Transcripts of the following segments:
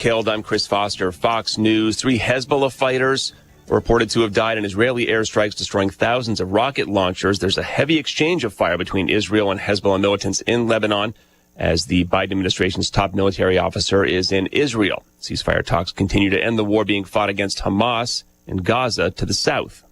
Killed, I'm Chris Foster, Fox News. 3 Hezbollah fighters were reported to have died in Israeli airstrikes, destroying thousands of rocket launchers. There's a heavy exchange of fire between Israel and Hezbollah militants in Lebanon as the Biden administration's top military officer is in Israel. Ceasefire talks continue to end the war being fought against Hamas in Gaza to the south.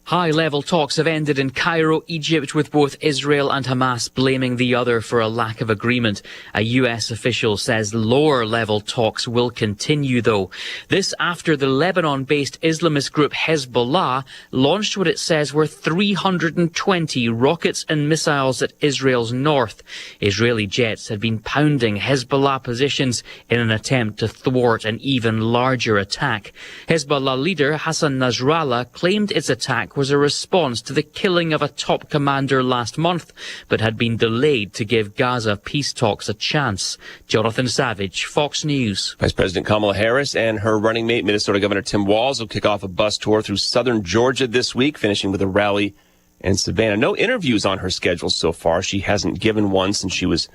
High-level talks have ended in Cairo, Egypt, with both Israel and Hamas blaming the other for a lack of agreement. A U.S. official says lower-level talks will continue, though. This after the Lebanon-based Islamist group Hezbollah launched what it says were 320 rockets and missiles at Israel's north. Israeli jets had been pounding Hezbollah positions in an attempt to thwart an even larger attack. Hezbollah leader Hassan Nasrallah claimed its attack was a response to the killing of a top commander last month, but had been delayed to give Gaza peace talks a chance. Jonathan Savage, Fox News. Vice President Kamala Harris and her running mate, Minnesota Governor Tim Walz, will kick off a bus tour through southern Georgia this week, finishing with a rally in Savannah. No interviews on her schedule so far. She hasn't given one since she was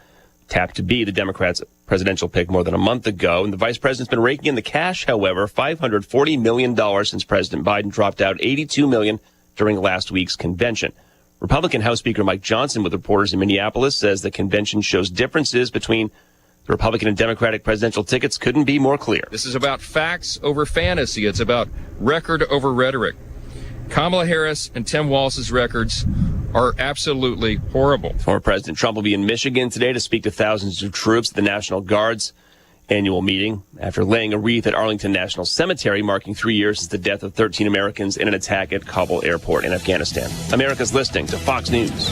tapped to be the Democrats' presidential pick more than a month ago. And the vice president's been raking in the cash, however, $540 million since President Biden dropped out $82 million during last week's convention. Republican House Speaker Mike Johnson, with reporters in Minneapolis, says the convention shows differences between the Republican and Democratic presidential tickets couldn't be more clear. This is about facts over fantasy. It's about record over rhetoric. Kamala Harris and Tim Walz's records are absolutely horrible. Former President Trump will be in Michigan today to speak to thousands of troops at the National Guard's annual meeting after laying a wreath at Arlington National Cemetery, marking 3 years since the death of 13 Americans in an attack at Kabul airport in Afghanistan. America's listening to Fox News.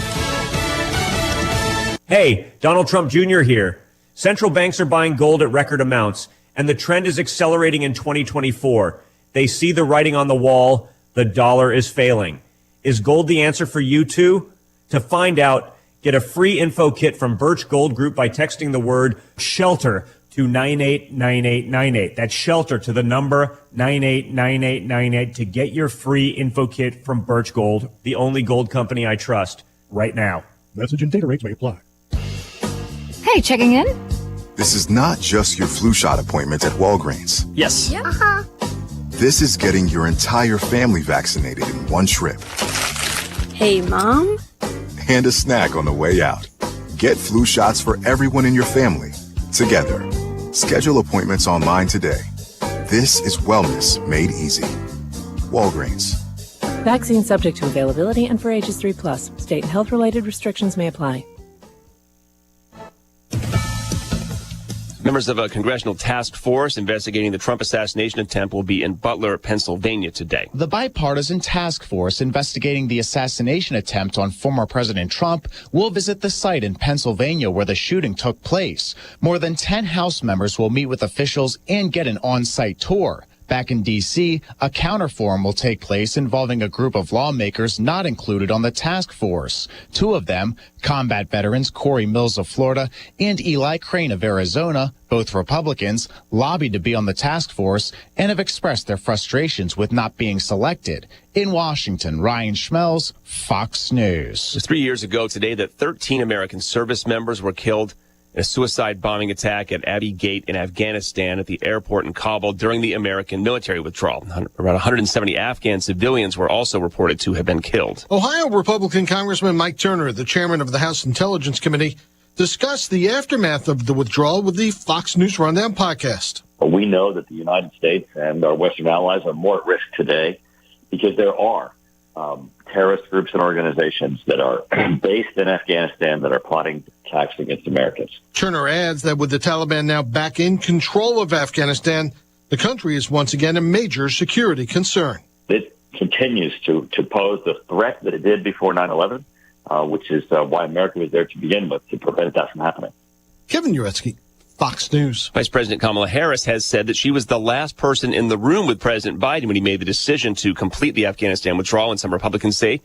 Hey, Donald Trump Jr. here. Central banks are buying gold at record amounts, and the trend is accelerating in 2024. They see the writing on the wall. The dollar is failing. Is gold the answer for you too? To find out, get a free info kit from Birch Gold Group by texting the word SHELTER to 989898. That's SHELTER to the number 989898 to get your free info kit from Birch Gold, the only gold company I trust, right now. Message and data rates may apply. Hey, checking in? This is not just your flu shot appointment at Walgreens. Yes. Yeah. Uh-huh. This is getting your entire family vaccinated in one trip. Hey, Mom? And a snack on the way out. Get flu shots for everyone in your family, together. Schedule appointments online today. This is wellness made easy. Walgreens. Vaccine subject to availability and for ages 3+. State and health-related restrictions may apply. Members of a congressional task force investigating the Trump assassination attempt will be in Butler, Pennsylvania today. The bipartisan task force investigating the assassination attempt on former President Trump will visit the site in Pennsylvania where the shooting took place. More than 10 House members will meet with officials and get an on-site tour. Back in D.C., a counterforum will take place involving a group of lawmakers not included on the task force. 2 of them, combat veterans Corey Mills of Florida and Eli Crane of Arizona, both Republicans, lobbied to be on the task force and have expressed their frustrations with not being selected. In Washington, Ryan Schmelz, Fox News. It was 3 years ago today that 13 American service members were killed in a suicide bombing attack at Abbey Gate in Afghanistan at the airport in Kabul during the American military withdrawal. Around 170 Afghan civilians were also reported to have been killed. Ohio Republican Congressman Mike Turner, the chairman of the House Intelligence Committee, discussed the aftermath of the withdrawal with the Fox News Rundown podcast. We know that the United States and our Western allies are more at risk today because there are terrorist groups and organizations that are based in Afghanistan that are plotting attacks against Americans. Turner adds that with the Taliban now back in control of Afghanistan, the country is once again a major security concern. It continues to pose the threat that it did before 9/11, which is why America was there to begin with, to prevent that from happening. Kevin Uretsky, Fox News. Vice President Kamala Harris has said that she was the last person in the room with President Biden when he made the decision to complete the Afghanistan withdrawal, and some Republicans say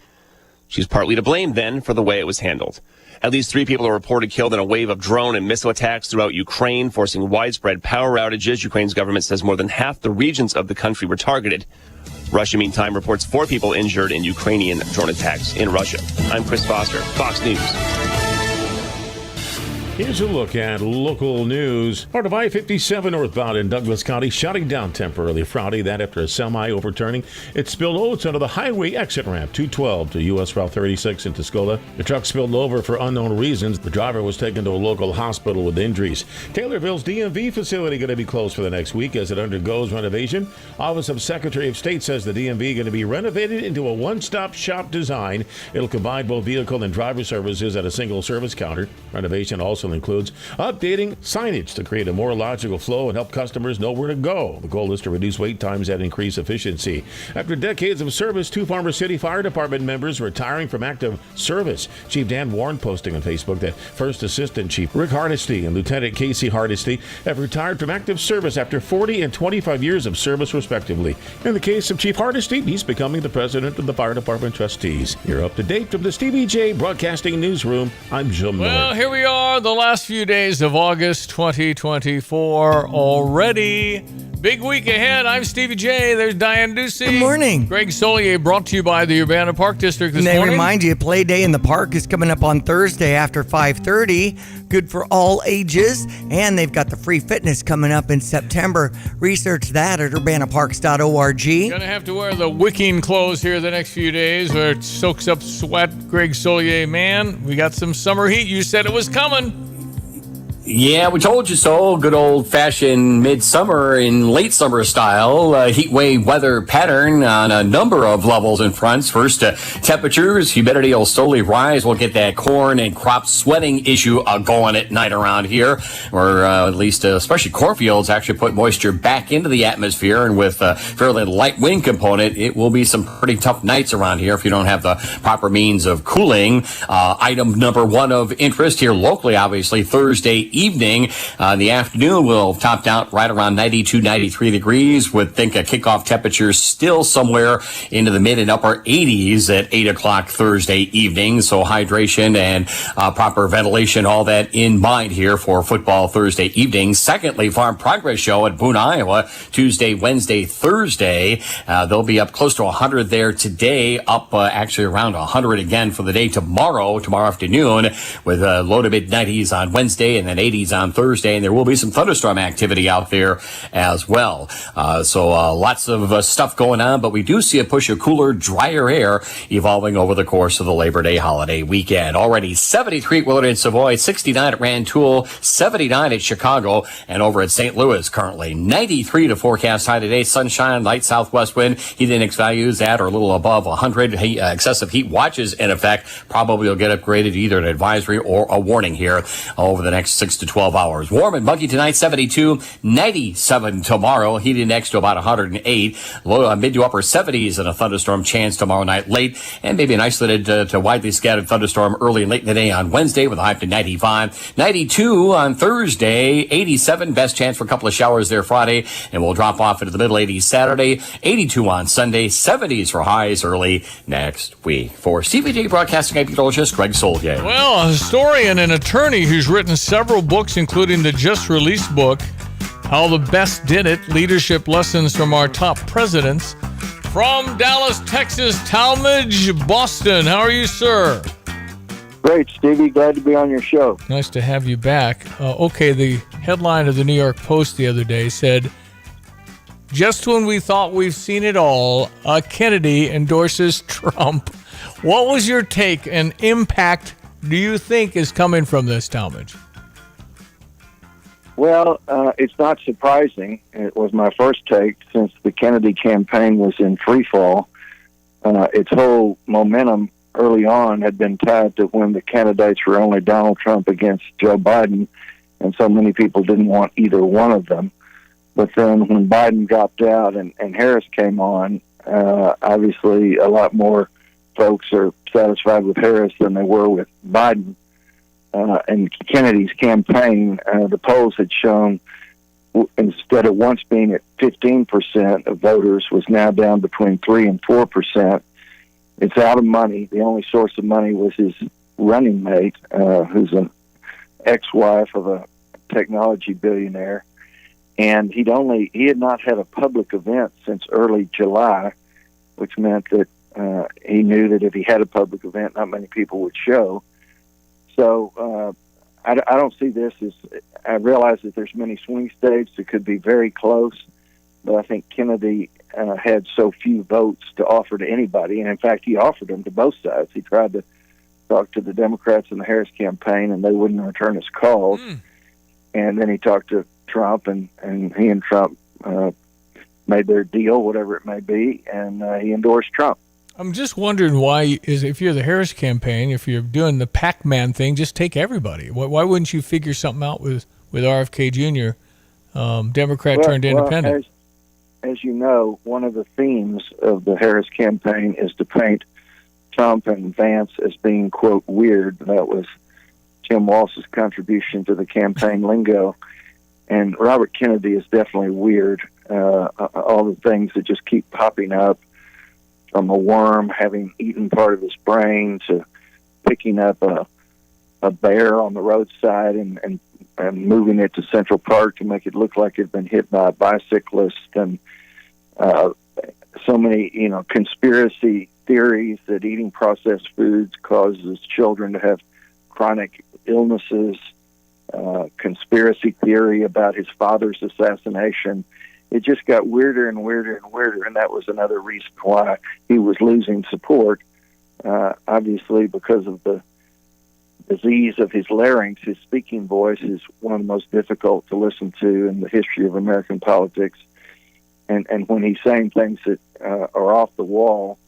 she's partly to blame then for the way it was handled. At least 3 people are reported killed in a wave of drone and missile attacks throughout Ukraine, forcing widespread power outages. Ukraine's government says more than half the regions of the country were targeted. Russia, meantime, reports 4 people injured in Ukrainian drone attacks in Russia. I'm Chris Foster, Fox News. Here's a look at local news. Part of I-57 northbound in Douglas County shutting down temporarily Friday. That after a semi overturning. It spilled oats onto the highway exit ramp 212 to U.S. Route 36 in Tuscola. The truck spilled over for unknown reasons. The driver was taken to a local hospital with injuries. Taylorville's DMV facility going to be closed for the next week as it undergoes renovation. Office of Secretary of State says the DMV going to be renovated into a one-stop shop design. It'll combine both vehicle and driver services at a single service counter. Renovation also includes updating signage to create a more logical flow and help customers know where to go. The goal is to reduce wait times and increase efficiency. After decades of service, 2 Farmer City Fire Department members retiring from active service. Chief Dan Warren posting on Facebook that First Assistant Chief Rick Hardesty and Lieutenant Casey Hardesty have retired from active service after 40 and 25 years of service, respectively. In the case of Chief Hardesty, he's becoming the president of the Fire Department Trustees. You're up to date from the Stevie Jay Broadcasting Newsroom. I'm Jim Miller. Well, here we are, the last few days of August 2024 already. Big week ahead. I'm Stevie Jay. There's Diane Ducey. Good morning. Greg Solier, brought to you by the Urbana Park District this morning. morning. They remind you, Play Day in the Park is coming up on Thursday after 5:30. Good for all ages. And they've got the free fitness coming up in September. Research that at urbanaparks.org. Going to have to wear the wicking clothes here the next few days where it soaks up sweat. Greg Solier, man, we got some summer heat. You said it was coming. Yeah, we told you so. Good old-fashioned midsummer and late summer style heat wave weather pattern on a number of levels and fronts. First, temperatures, humidity will slowly rise. We'll get that corn and crop sweating issue going at night around here, or at least especially cornfields actually put moisture back into the atmosphere, and with a fairly light wind component, it will be some pretty tough nights around here if you don't have the proper means of cooling. Item number one of interest here locally, obviously, Thursday evening. In the afternoon, we'll top out right around 92, 93 degrees. Would think a kickoff temperature still somewhere into the mid and upper 80s at 8 o'clock Thursday evening. So hydration and proper ventilation, all that in mind here for football Thursday evening. Secondly, Farm Progress Show at Boone, Iowa, Tuesday, Wednesday, Thursday. They'll be up close to 100 there today, up actually around 100 again for the day tomorrow afternoon, with low to mid 90s on Wednesday and then 80s on Thursday, and there will be some thunderstorm activity out there as well. So lots of stuff going on, but we do see a push of cooler, drier air evolving over the course of the Labor Day holiday weekend. Already 73 at Willard and Savoy, 69 at Rantoul, 79 at Chicago, and over at St. Louis currently 93 to forecast high today. Sunshine, light southwest wind, heat index values at or a little above 100. Excessive heat watches in effect probably will get upgraded to either an advisory or a warning here over the next 6 to 12 hours. Warm and muggy tonight, 72, 97 tomorrow. Heat index to about 108. Low mid to upper 70s and a thunderstorm chance tomorrow night late, and maybe an isolated to widely scattered thunderstorm early and late in the day on Wednesday with a high up to 95. 92 on Thursday, 87. Best chance for a couple of showers there Friday, and we'll drop off into the middle 80s Saturday. 82 on Sunday, 70s for highs early next week. For Stevie Jay Broadcasting, I'm meteorologist Greg Solier. Well, a historian and attorney who's written several books, including the just released book, How the Best Did It, Leadership Lessons from Our Top Presidents. From Dallas, Texas, Talmadge, Boston. How are you, sir? Great, Stevie. Glad to be on your show. Nice to have you back. The headline of the New York Post the other day said, just when we thought we've seen it all, Kennedy endorses Trump. What was your take and impact do you think is coming from this, Talmadge? Well, it's not surprising. It was my first take since the Kennedy campaign was in free fall. Its whole momentum early on had been tied to when the candidates were only Donald Trump against Joe Biden, and so many people didn't want either one of them. But then when Biden dropped out and Harris came on, obviously a lot more folks are satisfied with Harris than they were with Biden. And Kennedy's campaign, the polls had shown, instead of once being at 15% of voters, was now down between 3 and 4%. It's out of money. The only source of money was his running mate, who's an ex-wife of a technology billionaire. And he had not had a public event since early July, which meant that he knew that if he had a public event, not many people would show. So I don't see this as. I realize that there's many swing states that could be very close, but I think Kennedy had so few votes to offer to anybody, and in fact, he offered them to both sides. He tried to talk to the Democrats in the Harris campaign, and they wouldn't return his calls. And then he talked to Trump, and he and Trump made their deal, whatever it may be, and he endorsed Trump. I'm just wondering why, if you're the Harris campaign, if you're doing the Pac-Man thing, just take everybody. Why wouldn't you figure something out with RFK Jr., Democrat turned independent? As you know, one of the themes of the Harris campaign is to paint Trump and Vance as being, quote, weird. That was Tim Walz's contribution to the campaign lingo. And Robert Kennedy is definitely weird. All the things that just keep popping up, from a worm having eaten part of his brain to picking up a bear on the roadside and moving it to Central Park to make it look like it had been hit by a bicyclist, and so many, conspiracy theories that eating processed foods causes children to have chronic illnesses, conspiracy theory about his father's assassination. It just got weirder and weirder and weirder, and that was another reason why he was losing support. Obviously, because of the disease of his larynx, his speaking voice is one of the most difficult to listen to in the history of American politics. And when he's saying things that are off the wall,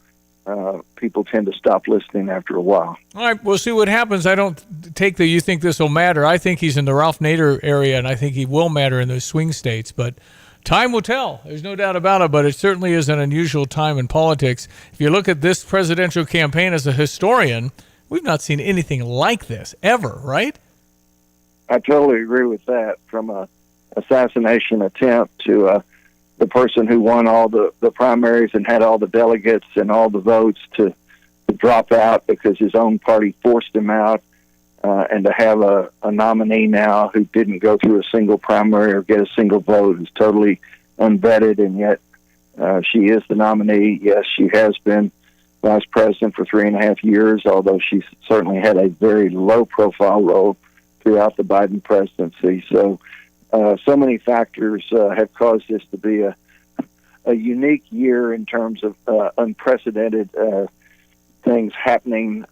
people tend to stop listening after a while. All right, we'll see what happens. I don't take that you think this will matter. I think he's in the Ralph Nader area, and I think he will matter in those swing states, but time will tell. There's no doubt about it, but it certainly is an unusual time in politics. If you look at this presidential campaign as a historian, we've not seen anything like this ever, right? I totally agree with that. From a assassination attempt to the person who won all the primaries and had all the delegates and all the votes to drop out because his own party forced him out, and to have a nominee now who didn't go through a single primary or get a single vote, who's totally unvetted, and yet she is the nominee. Yes, she has been vice president for 3.5 years, although she's certainly had a very low-profile role throughout the Biden presidency. So many factors have caused this to be a unique year in terms of unprecedented things happening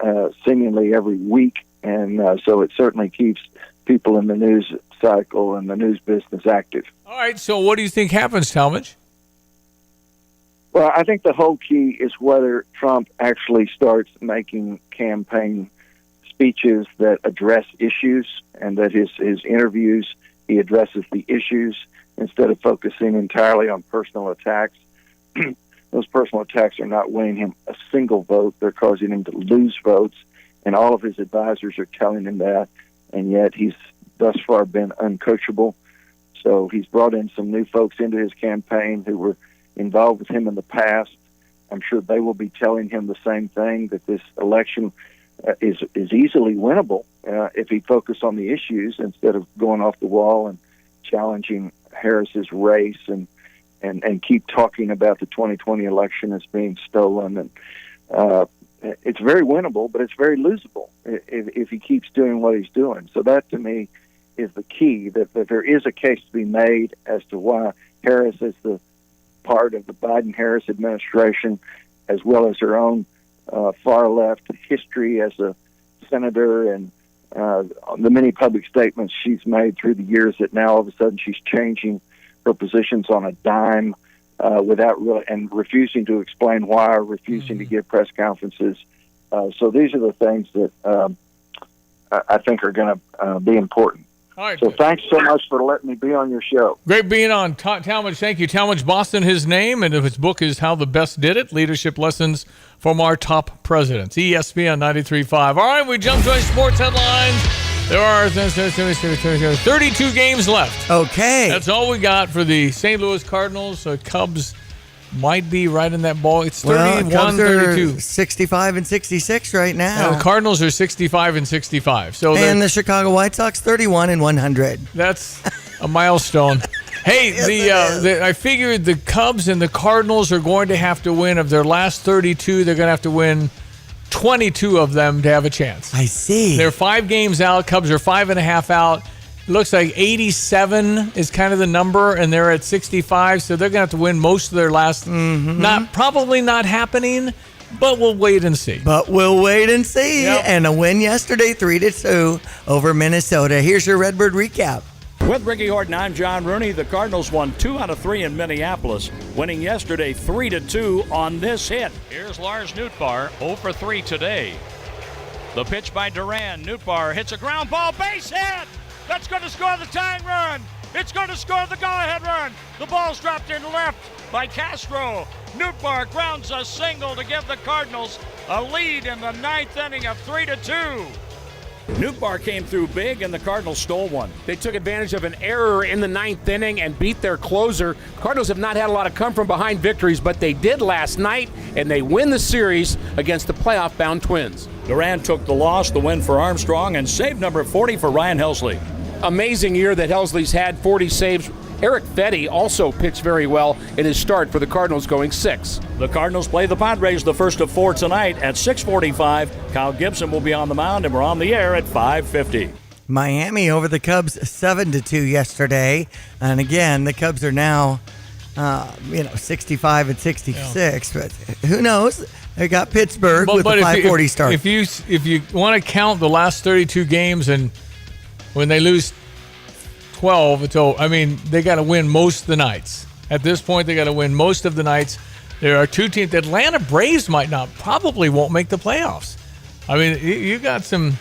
seemingly every week. And so it certainly keeps people in the news cycle and the news business active. All right, so what do you think happens, Talmadge? Well, I think the whole key is whether Trump actually starts making campaign speeches that address issues, and that his interviews, he addresses the issues instead of focusing entirely on personal attacks. Those personal attacks are not winning him a single vote. They're causing him to lose votes. And all of his advisors are telling him that, and yet he's thus far been uncoachable. So he's brought in some new folks into his campaign who were involved with him in the past. I'm sure they will be telling him the same thing, that this election is easily winnable if he focused on the issues instead of going off the wall and challenging Harris's race and keep talking about the 2020 election as being stolen. And it's very winnable, but it's very losable if he keeps doing what he's doing. So that, to me, is the key, that there is a case to be made as to why Harris is the part of the Biden-Harris administration, as well as her own far-left history as a senator and the many public statements she's made through the years, that now all of a sudden she's changing her positions on a dime without really, and refusing to explain why, or refusing to give press conferences. So these are the things that I think are going to be important. All right. So thanks so much for letting me be on your show. Great being on. Talmadge, thank you. Talmadge Boston, his name, and his book is How the Best Did It, Leadership Lessons from Our Top Presidents. ESPN 93.5. All right, we jump to our sports headlines. There are 32 games left. Okay. That's all we got for the St. Louis Cardinals. Cubs might be right in that ball. It's 31-32. 65 and 66 right now. The Cardinals are 65 and 65. So and the Chicago White Sox 31 and 100. That's a milestone. Hey, yes, I figured the Cubs and the Cardinals are going to have to win. Of their last 32, they're going to have to win 22 of them to have a chance. I see. They're 5 games out. Cubs are 5.5 out. It looks like 87 is kind of the number, and they're at 65, so they're going to have to win most of their last. Probably not happening, but we'll wait and see. Yep. And a win yesterday, 3-2 over Minnesota. Here's your Redbird recap. With Ricky Horton, I'm John Rooney. The Cardinals won 2 out of 3 in Minneapolis, winning yesterday 3-2 on this hit. Here's Lars Nootbaar, 0 for 3 today. The pitch by Duran. Nootbaar hits a ground ball, base hit! That's going to score the tying run. It's going to score the go-ahead run. The ball's dropped in left by Castro. Nootbaar grounds a single to give the Cardinals a lead in the 9th inning of 3-2. Nootbaar came through big, and the Cardinals stole one. They took advantage of an error in the 9th inning and beat their closer. Cardinals have not had a lot of come-from-behind victories, but they did last night, and they win the series against the playoff-bound Twins. Duran took the loss, the win for Armstrong, and save number 40 for Ryan Helsley. Amazing year that Helsley's had, 40 saves. Eric Fetty also pitched very well in his start for the Cardinals, going 6. The Cardinals play the Padres the first of 4 tonight at 6:45. Kyle Gibson will be on the mound, and we're on the air at 5:50. Miami over the Cubs 7-2 yesterday. And again, the Cubs are now 65 and 66, but who knows? They got Pittsburgh with a 5:40 start. If you want to count the last 32 games, and when they lose 12, they got to win most of the nights. At this point, they got to win most of the nights. There are 2 teams. The Atlanta Braves probably won't make the playoffs. I mean, you got some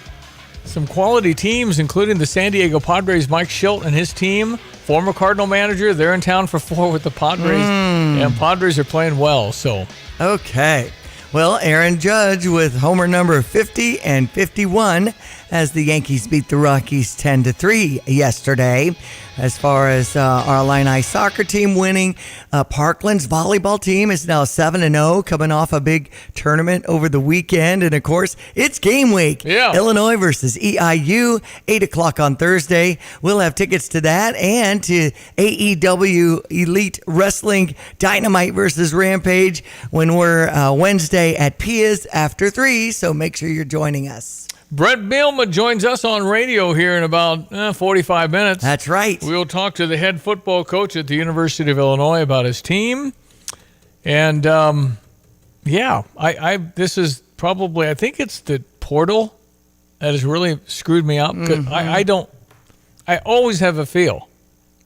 quality teams, including the San Diego Padres. Mike Schilt and his team, former Cardinal manager, they're in town for 4 with the Padres, and Padres are playing well. So okay. Well, Aaron Judge with homer number 50 and 51 as the Yankees beat the Rockies 10-3 yesterday. As far as our Illini soccer team winning, Parkland's volleyball team is now 7-0, coming off a big tournament over the weekend. And, of course, it's game week. Yeah. Illinois versus EIU, 8 o'clock on Thursday. We'll have tickets to that and to AEW Elite Wrestling Dynamite versus Rampage when we're Wednesday at Pia's after 3, so make sure you're joining us. Brett Bielema joins us on radio here in about 45 minutes. That's right. We'll talk to the head football coach at the University of Illinois about his team. And, this is probably, I think it's the portal that has really screwed me up. I always have a feel.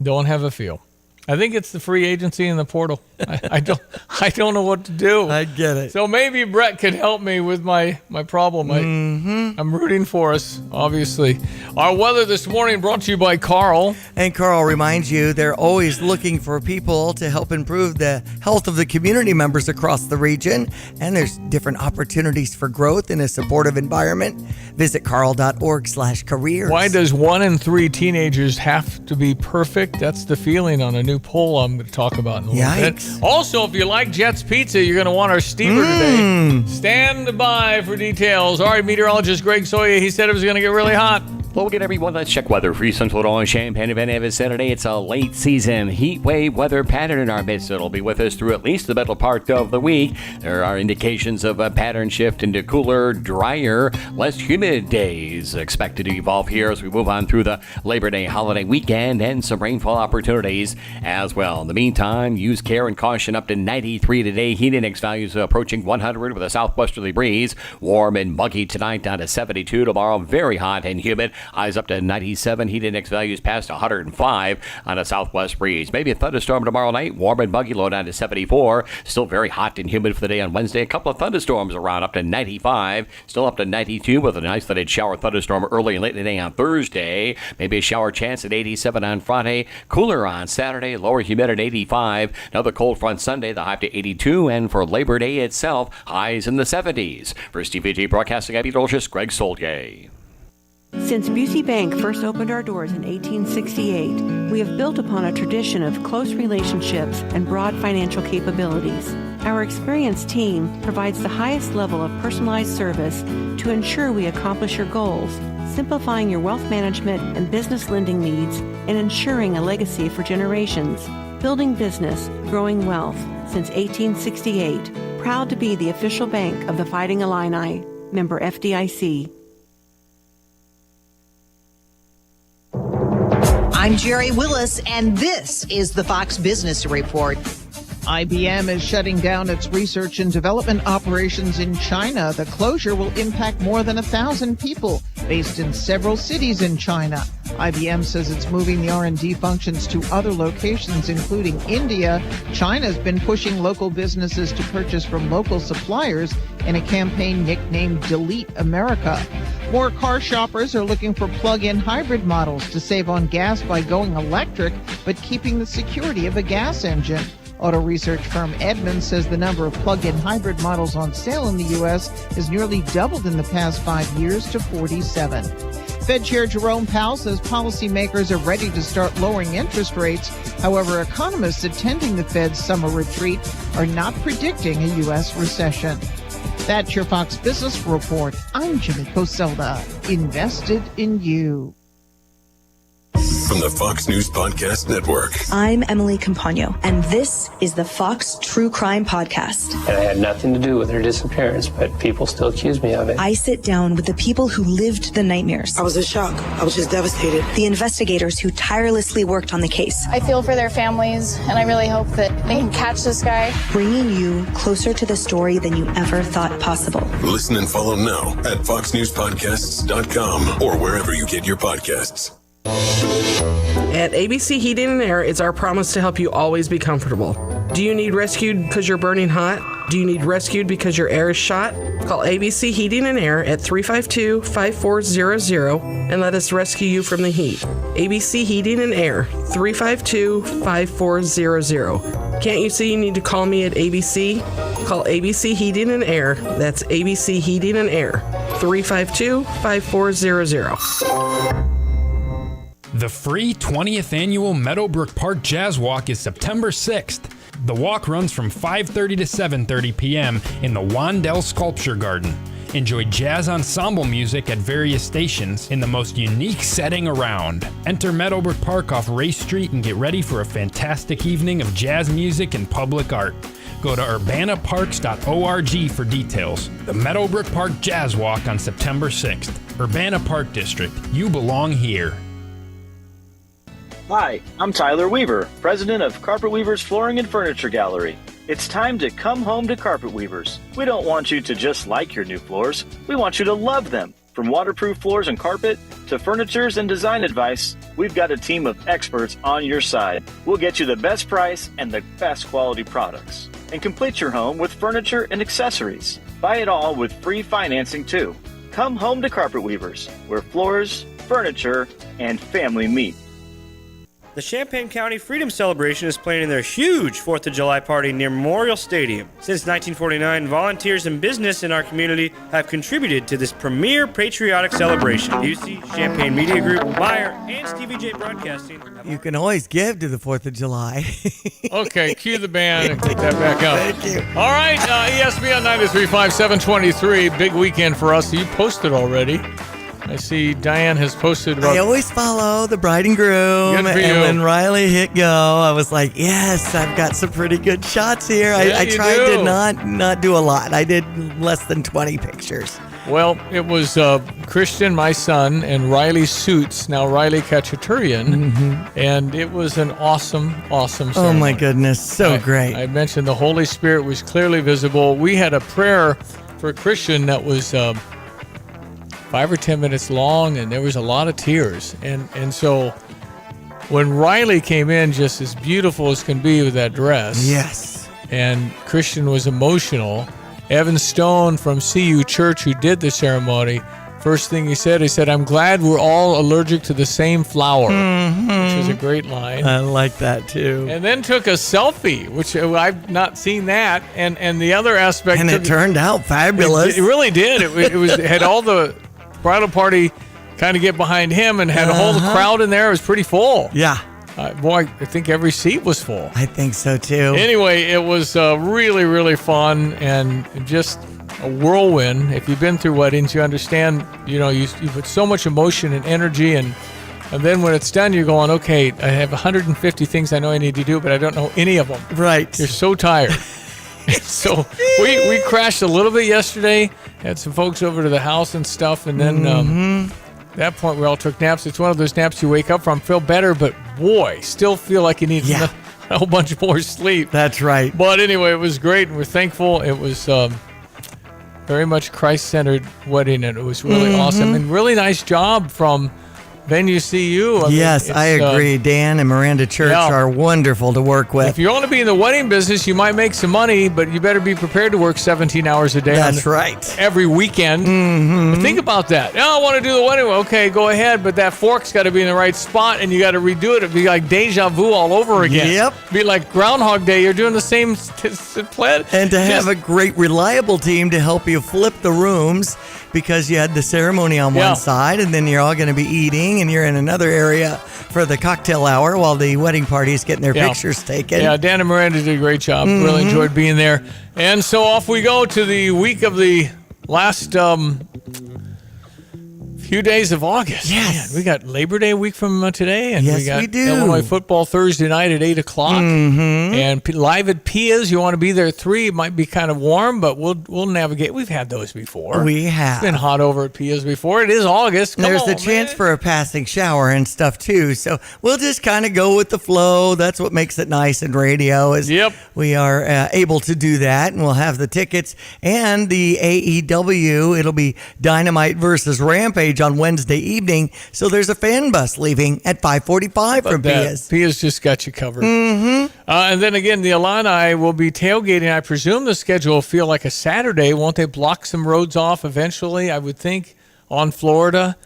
Don't have a feel. I think it's the free agency and the portal. I don't know what to do. I get it. So maybe Brett could help me with my problem. I'm rooting for us, obviously. Our weather this morning brought to you by Carl. And Carl reminds you they're always looking for people to help improve the health of the community members across the region. And there's different opportunities for growth in a supportive environment. Visit carl.org/careers. Why does 1 in 3 teenagers have to be perfect? That's the feeling on a new poll I'm going to talk about in a little bit. Also, if you like Jet's Pizza, you're going to want our steamer today. Stand by for details. All right, meteorologist Greg Soya, he said it was going to get really hot. Well, again, everyone, let's check weather for Central Illinois, Champaign, and Van Evans Saturday. It's a late season heat wave weather pattern in our midst. It'll be with us through at least the middle part of the week. There are indications of a pattern shift into cooler, drier, less humid days expected to evolve here as we move on through the Labor Day holiday weekend, and some rainfall opportunities as well. In the meantime, use care and caution. Up to 93 today. Heat index values approaching 100 with a southwesterly breeze. Warm and muggy tonight, down to 72 tomorrow. Very hot and humid. Highs up to 97. Heat index values past 105 on a southwest breeze. Maybe a thunderstorm tomorrow night. Warm and muggy, low down to 74. Still very hot and humid for the day on Wednesday. A couple of thunderstorms around, up to 95. Still up to 92 with an isolated shower thunderstorm early and late in the day on Thursday. Maybe a shower chance at 87 on Friday. Cooler on Saturday. Lower humid at 85. Another cold front Sunday, the high up to 82. And for Labor Day itself, highs in the 70s. For Stevie Jay Broadcasting, I'm meteorologist Greg Soldier. Since Busey Bank first opened our doors in 1868, we have built upon a tradition of close relationships and broad financial capabilities. Our experienced team provides the highest level of personalized service to ensure we accomplish your goals, simplifying your wealth management and business lending needs and ensuring a legacy for generations. Building business, growing wealth since 1868. Proud to be the official bank of the Fighting Illini. Member FDIC. I'm Jerry Willis, and this is the Fox Business Report. IBM is shutting down its research and development operations in China. The closure will impact more than 1,000 people based in several cities in China. IBM says it's moving the R&D functions to other locations, including India. China's been pushing local businesses to purchase from local suppliers in a campaign nicknamed Delete America. More car shoppers are looking for plug-in hybrid models to save on gas by going electric, but keeping the security of a gas engine. Auto research firm Edmunds says the number of plug-in hybrid models on sale in the U.S. has nearly doubled in the past 5 years to 47. Fed Chair Jerome Powell says policymakers are ready to start lowering interest rates. However, economists attending the Fed's summer retreat are not predicting a U.S. recession. That's your Fox Business Report. I'm Jimmy Coselda. Invested in you. From the Fox News Podcast Network. I'm Emily Campagno, and this is the Fox True Crime Podcast. And I had nothing to do with her disappearance, but people still accuse me of it. I sit down with the people who lived the nightmares. I was in shock. I was just devastated. The investigators who tirelessly worked on the case. I feel for their families, and I really hope that they can catch this guy. Bringing you closer to the story than you ever thought possible. Listen and follow now at foxnewspodcasts.com or wherever you get your podcasts. At ABC Heating and Air, it's our promise to help you always be comfortable. Do you need rescued because you're burning hot? Do you need rescued because your air is shot? Call ABC Heating and Air at 352-5400 and let us rescue you from the heat. ABC Heating and Air, 352-5400. Can't you see you need to call me at ABC? Call ABC Heating and Air. That's ABC Heating and Air, 352-5400. The free 20th annual Meadowbrook Park Jazz Walk is September 6th. The walk runs from 5:30 to 7:30 p.m. in the Wandell Sculpture Garden. Enjoy jazz ensemble music at various stations in the most unique setting around. Enter Meadowbrook Park off Race Street and get ready for a fantastic evening of jazz music and public art. Go to urbanaparks.org for details. The Meadowbrook Park Jazz Walk on September 6th. Urbana Park District. You belong here. Hi, I'm Tyler Weaver, president of Carpet Weavers Flooring and Furniture Gallery. It's time to come home to Carpet Weavers. We don't want you to just like your new floors. We want you to love them. From waterproof floors and carpet to furnitures and design advice, we've got a team of experts on your side. We'll get you the best price and the best quality products. And complete your home with furniture and accessories. Buy it all with free financing too. Come home to Carpet Weavers, where floors, furniture, and family meet. The Champaign County Freedom Celebration is planning their huge 4th of July party near Memorial Stadium. Since 1949, volunteers and business in our community have contributed to this premier patriotic celebration. UC, Champaign Media Group, Meyer, and Stevie Jay Broadcasting. You can always give to the 4th of July. Okay, cue the band and kick that back up. Thank you. All right, ESPN 93.5, 723. Big weekend for us. You posted already. I see Diane has posted about... I always follow the bride and groom. Good for and you. when Riley hit go, I was like, yes, I've got some pretty good shots here. Yeah, I tried to not do a lot. I did less than 20 pictures. Well, it was Christian, my son, and Riley Suits, now Riley Khachaturian, and it was an awesome ceremony. Oh, my goodness. So great. I mentioned the Holy Spirit was clearly visible. We had a prayer for Christian that was 5 or 10 minutes long, and there was a lot of tears. And so when Riley came in, just as beautiful as can be with that dress. Yes. And Christian was emotional. Evan Stone from CU Church, who did the ceremony, first thing he said, I'm glad we're all allergic to the same flower, which was a great line. I like that, too. And then took a selfie, which I've not seen that. And the other aspect... And it turned out fabulous. It really did. It had all the bridal party kind of get behind him and had a whole crowd in there. It was pretty full. Yeah. Boy, I think every seat was full. I think so, too. Anyway, it was really, really fun and just a whirlwind. If you've been through weddings, you understand, you put so much emotion and energy, and then when it's done, you're going, okay, I have 150 things I know I need to do, but I don't know any of them. Right. You're so tired. So we crashed a little bit yesterday, had some folks over to the house and stuff, and then at that point we all took naps. It's one of those naps you wake up from, feel better, but boy, still feel like you need a whole bunch more sleep. That's right. But anyway, it was great, and we're thankful. It was very much Christ-centered wedding, and it was really awesome, and really nice job from Venue CU. Yes, I agree. Dan and Miranda Church are wonderful to work with. If you want to be in the wedding business, you might make some money, but you better be prepared to work 17 hours a day. That's right. Every weekend. But think about that. I want to do the wedding. Okay, go ahead, but that fork's got to be in the right spot, and you got to redo it. It'd be like deja vu all over again. Yep. Be like Groundhog Day. You're doing the same plan. And to have a great, reliable team to help you flip the rooms, because you had the ceremony on one side, and then you're all going to be eating, and you're in another area for the cocktail hour while the wedding party is getting their pictures taken. Yeah, Dan and Miranda did a great job. Really enjoyed being there. And so off we go to the week of the last few days of August. Yes. Man, we got Labor Day week from today, and Yes, we got we do. Illinois football Thursday night at 8 o'clock. And live at Pia's, you want to be there at 3. It might be kind of warm, but we'll navigate. We've had those before. We have. It's been hot over at Pia's before. It is August. There's the chance for a passing shower and stuff too. So we'll just kind of go with the flow. That's what makes it nice in radio is we are able to do that, and we'll have the tickets and the AEW. It'll be Dynamite versus Rampage on Wednesday evening. So there's a fan bus leaving at 5:45 from Pia's. Pia's just got you covered. And then again, the Illini will be tailgating. I presume the schedule will feel like a Saturday. Won't they block some roads off eventually, I would think, on Florida?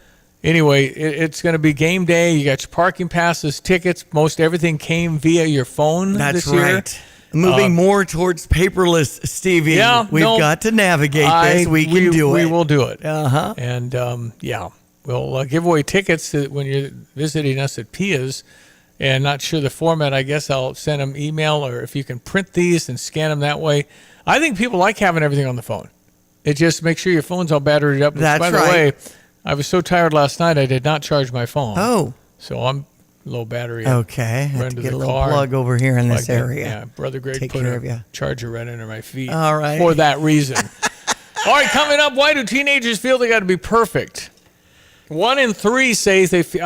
Anyway, it's going to be game day. You got your parking passes, tickets. Most everything came via your phone That's this year. right. Moving more towards paperless, Stevie. We've got to navigate this. We can do it. We will do it. Uh-huh. And, we'll give away tickets when you're visiting us at Pia's. And not sure the format. I guess I'll send them email, or if you can print these and scan them that way. I think people like having everything on the phone. It just makes sure your phone's all batteried up. That's By the way, I was so tired last night, I did not charge my phone. Oh. So I'm low battery. Okay. I have to get a little plug over here in this area. Yeah, Brother Greg Take put care a of you. charger right under my feet. All right. For that reason. All right, coming up, why do teenagers feel they got to be perfect? 1 in 3 says they feel,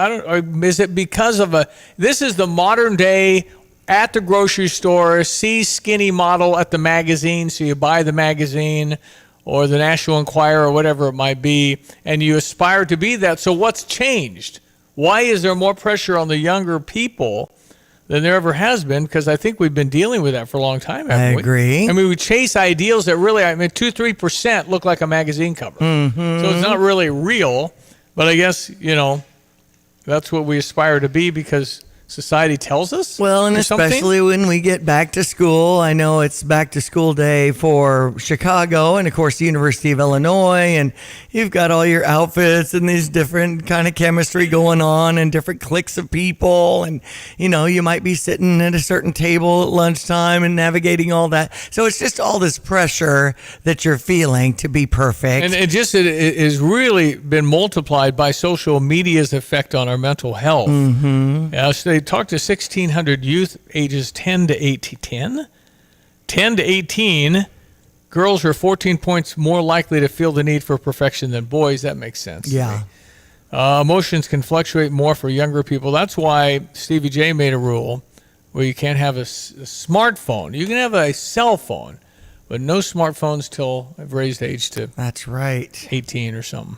is it because of this is the modern day at the grocery store, see skinny model at the magazine, so you buy the magazine or the National Enquirer or whatever it might be, and you aspire to be that. So what's changed? Why is there more pressure on the younger people than there ever has been? Because I think we've been dealing with that for a long time, haven't we? I agree. I mean, we chase ideals that really, 2-3% look like a magazine cover. So it's not really real. But I guess, that's what we aspire to be because society tells us. Well, and especially when we get back to school. I know it's back to school day for Chicago and, of course, the University of Illinois. And you've got all your outfits and these different kind of chemistry going on and different cliques of people. And, you might be sitting at a certain table at lunchtime and navigating all that. So it's just all this pressure that you're feeling to be perfect. And it has really been multiplied by social media's effect on our mental health. So they talked to 1,600 youth ages 10 to 18. 10 to 18, girls are 14 points more likely to feel the need for perfection than boys. That makes sense. Yeah. Emotions can fluctuate more for younger people. That's why Stevie Jay made a rule where you can't have a smartphone. You can have a cell phone, but no smartphones till I've raised age to That's right. 18 or something.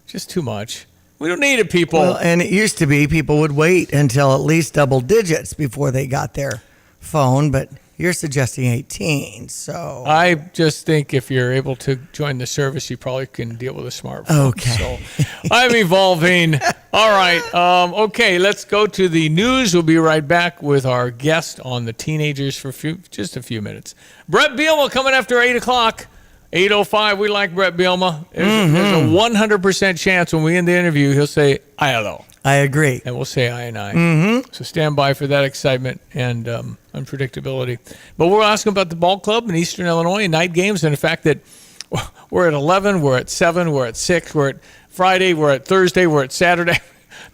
Just too much. We don't need it, people. Well, and it used to be people would wait until at least double digits before they got their phone, but you're suggesting 18, so... I just think if you're able to join the service, you probably can deal with a smartphone. Okay. So I'm evolving. All right. Okay, let's go to the news. We'll be right back with our guest on the teenagers for just a few minutes. Brett Bielema coming after 8 o'clock. 8:05, we like Brett Bielema. There's a 100% chance when we end the interview, he'll say, I hello. I agree. And we'll say I and I. So stand by for that excitement and unpredictability. But we're asking about the ball club in Eastern Illinois and night games and the fact that we're at 11, we're at 7, we're at 6, we're at Friday, we're at Thursday, we're at Saturday.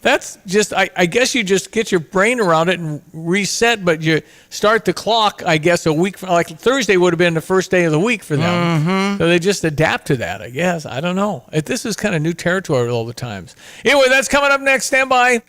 That's just, I guess you just get your brain around it and reset, but you start the clock, I guess, a week, like Thursday would have been the first day of the week for them. Mm-hmm. So they just adapt to that, I guess. I don't know. This is kind of new territory all the times. Anyway, that's coming up next. Stand by.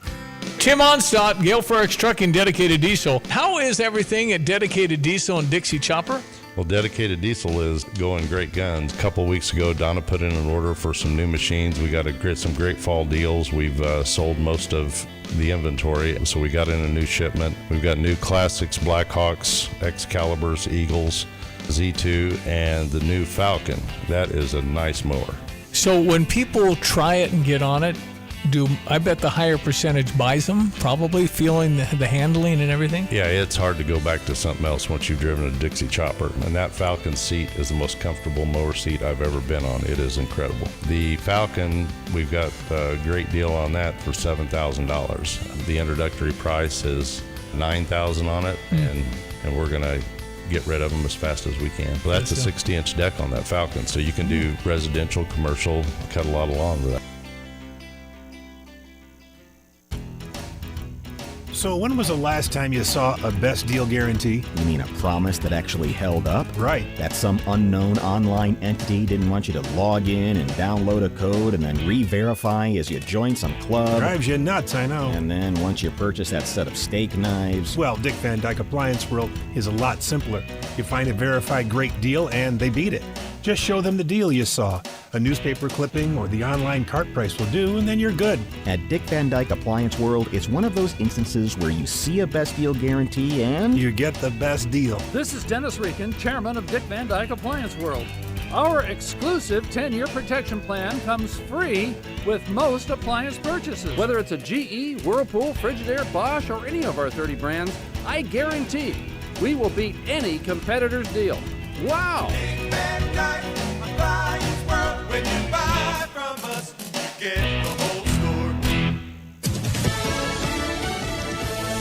Tim Onstadt, Gale Ferrex Trucking, Dedicated Diesel. How is everything at Dedicated Diesel and Dixie Chopper? Well, Dedicated Diesel is going great guns. A couple weeks ago, Donna put in an order for some new machines. We got some great fall deals. We've sold most of the inventory, so we got in a new shipment. We've got new Classics, Blackhawks, Excaliburs, Eagles, Z2, and the new Falcon. That is a nice mower. So when people try it and get on it, I bet the higher percentage buys them, probably feeling the handling and everything? Yeah, it's hard to go back to something else once you've driven a Dixie Chopper. And that Falcon seat is the most comfortable mower seat I've ever been on. It is incredible. The Falcon, we've got a great deal on that for $7,000. The introductory price is $9,000 on it, and we're going to get rid of them as fast as we can. Well, that's a 60-inch deck on that Falcon, so you can do residential, commercial, cut a lot of lawn with that. So when was the last time you saw a best deal guarantee? You mean a promise that actually held up? Right. That some unknown online entity didn't want you to log in and download a code and then re-verify as you join some club. Drives you nuts, I know. And then once you purchase that set of steak knives... Well, Dick Van Dyke Appliance World is a lot simpler. You find a verified great deal and they beat it. Just show them the deal you saw. A newspaper clipping or the online cart price will do, and then you're good. At Dick Van Dyke Appliance World, it's one of those instances where you see a best deal guarantee and... you get the best deal. This is Dennis Rieken, chairman of Dick Van Dyke Appliance World. Our exclusive 10-year protection plan comes free with most appliance purchases. Whether it's a GE, Whirlpool, Frigidaire, Bosch, or any of our 30 brands, I guarantee we will beat any competitor's deal. Wow! Dick Van Dyke Appliance World. When you buy from us, you get the whole store.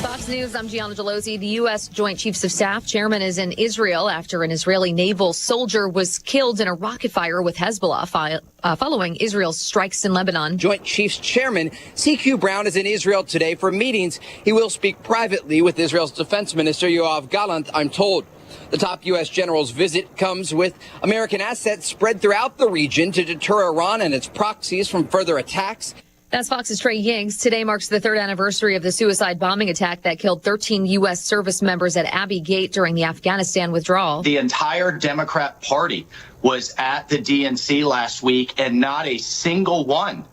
Fox News, I'm Gianna Delozzi. The U.S. Joint Chiefs of Staff chairman is in Israel after an Israeli naval soldier was killed in a rocket fire with Hezbollah following Israel's strikes in Lebanon. Joint Chiefs Chairman C.Q. Brown is in Israel today for meetings. He will speak privately with Israel's Defense Minister Yoav Gallant, I'm told. The top U.S. general's visit comes with American assets spread throughout the region to deter Iran and its proxies from further attacks. That's Fox's Trey Yings. Today marks the third anniversary of the suicide bombing attack that killed 13 U.S. service members at Abbey Gate during the Afghanistan withdrawal. The entire Democrat Party was at the DNC last week, and not a single one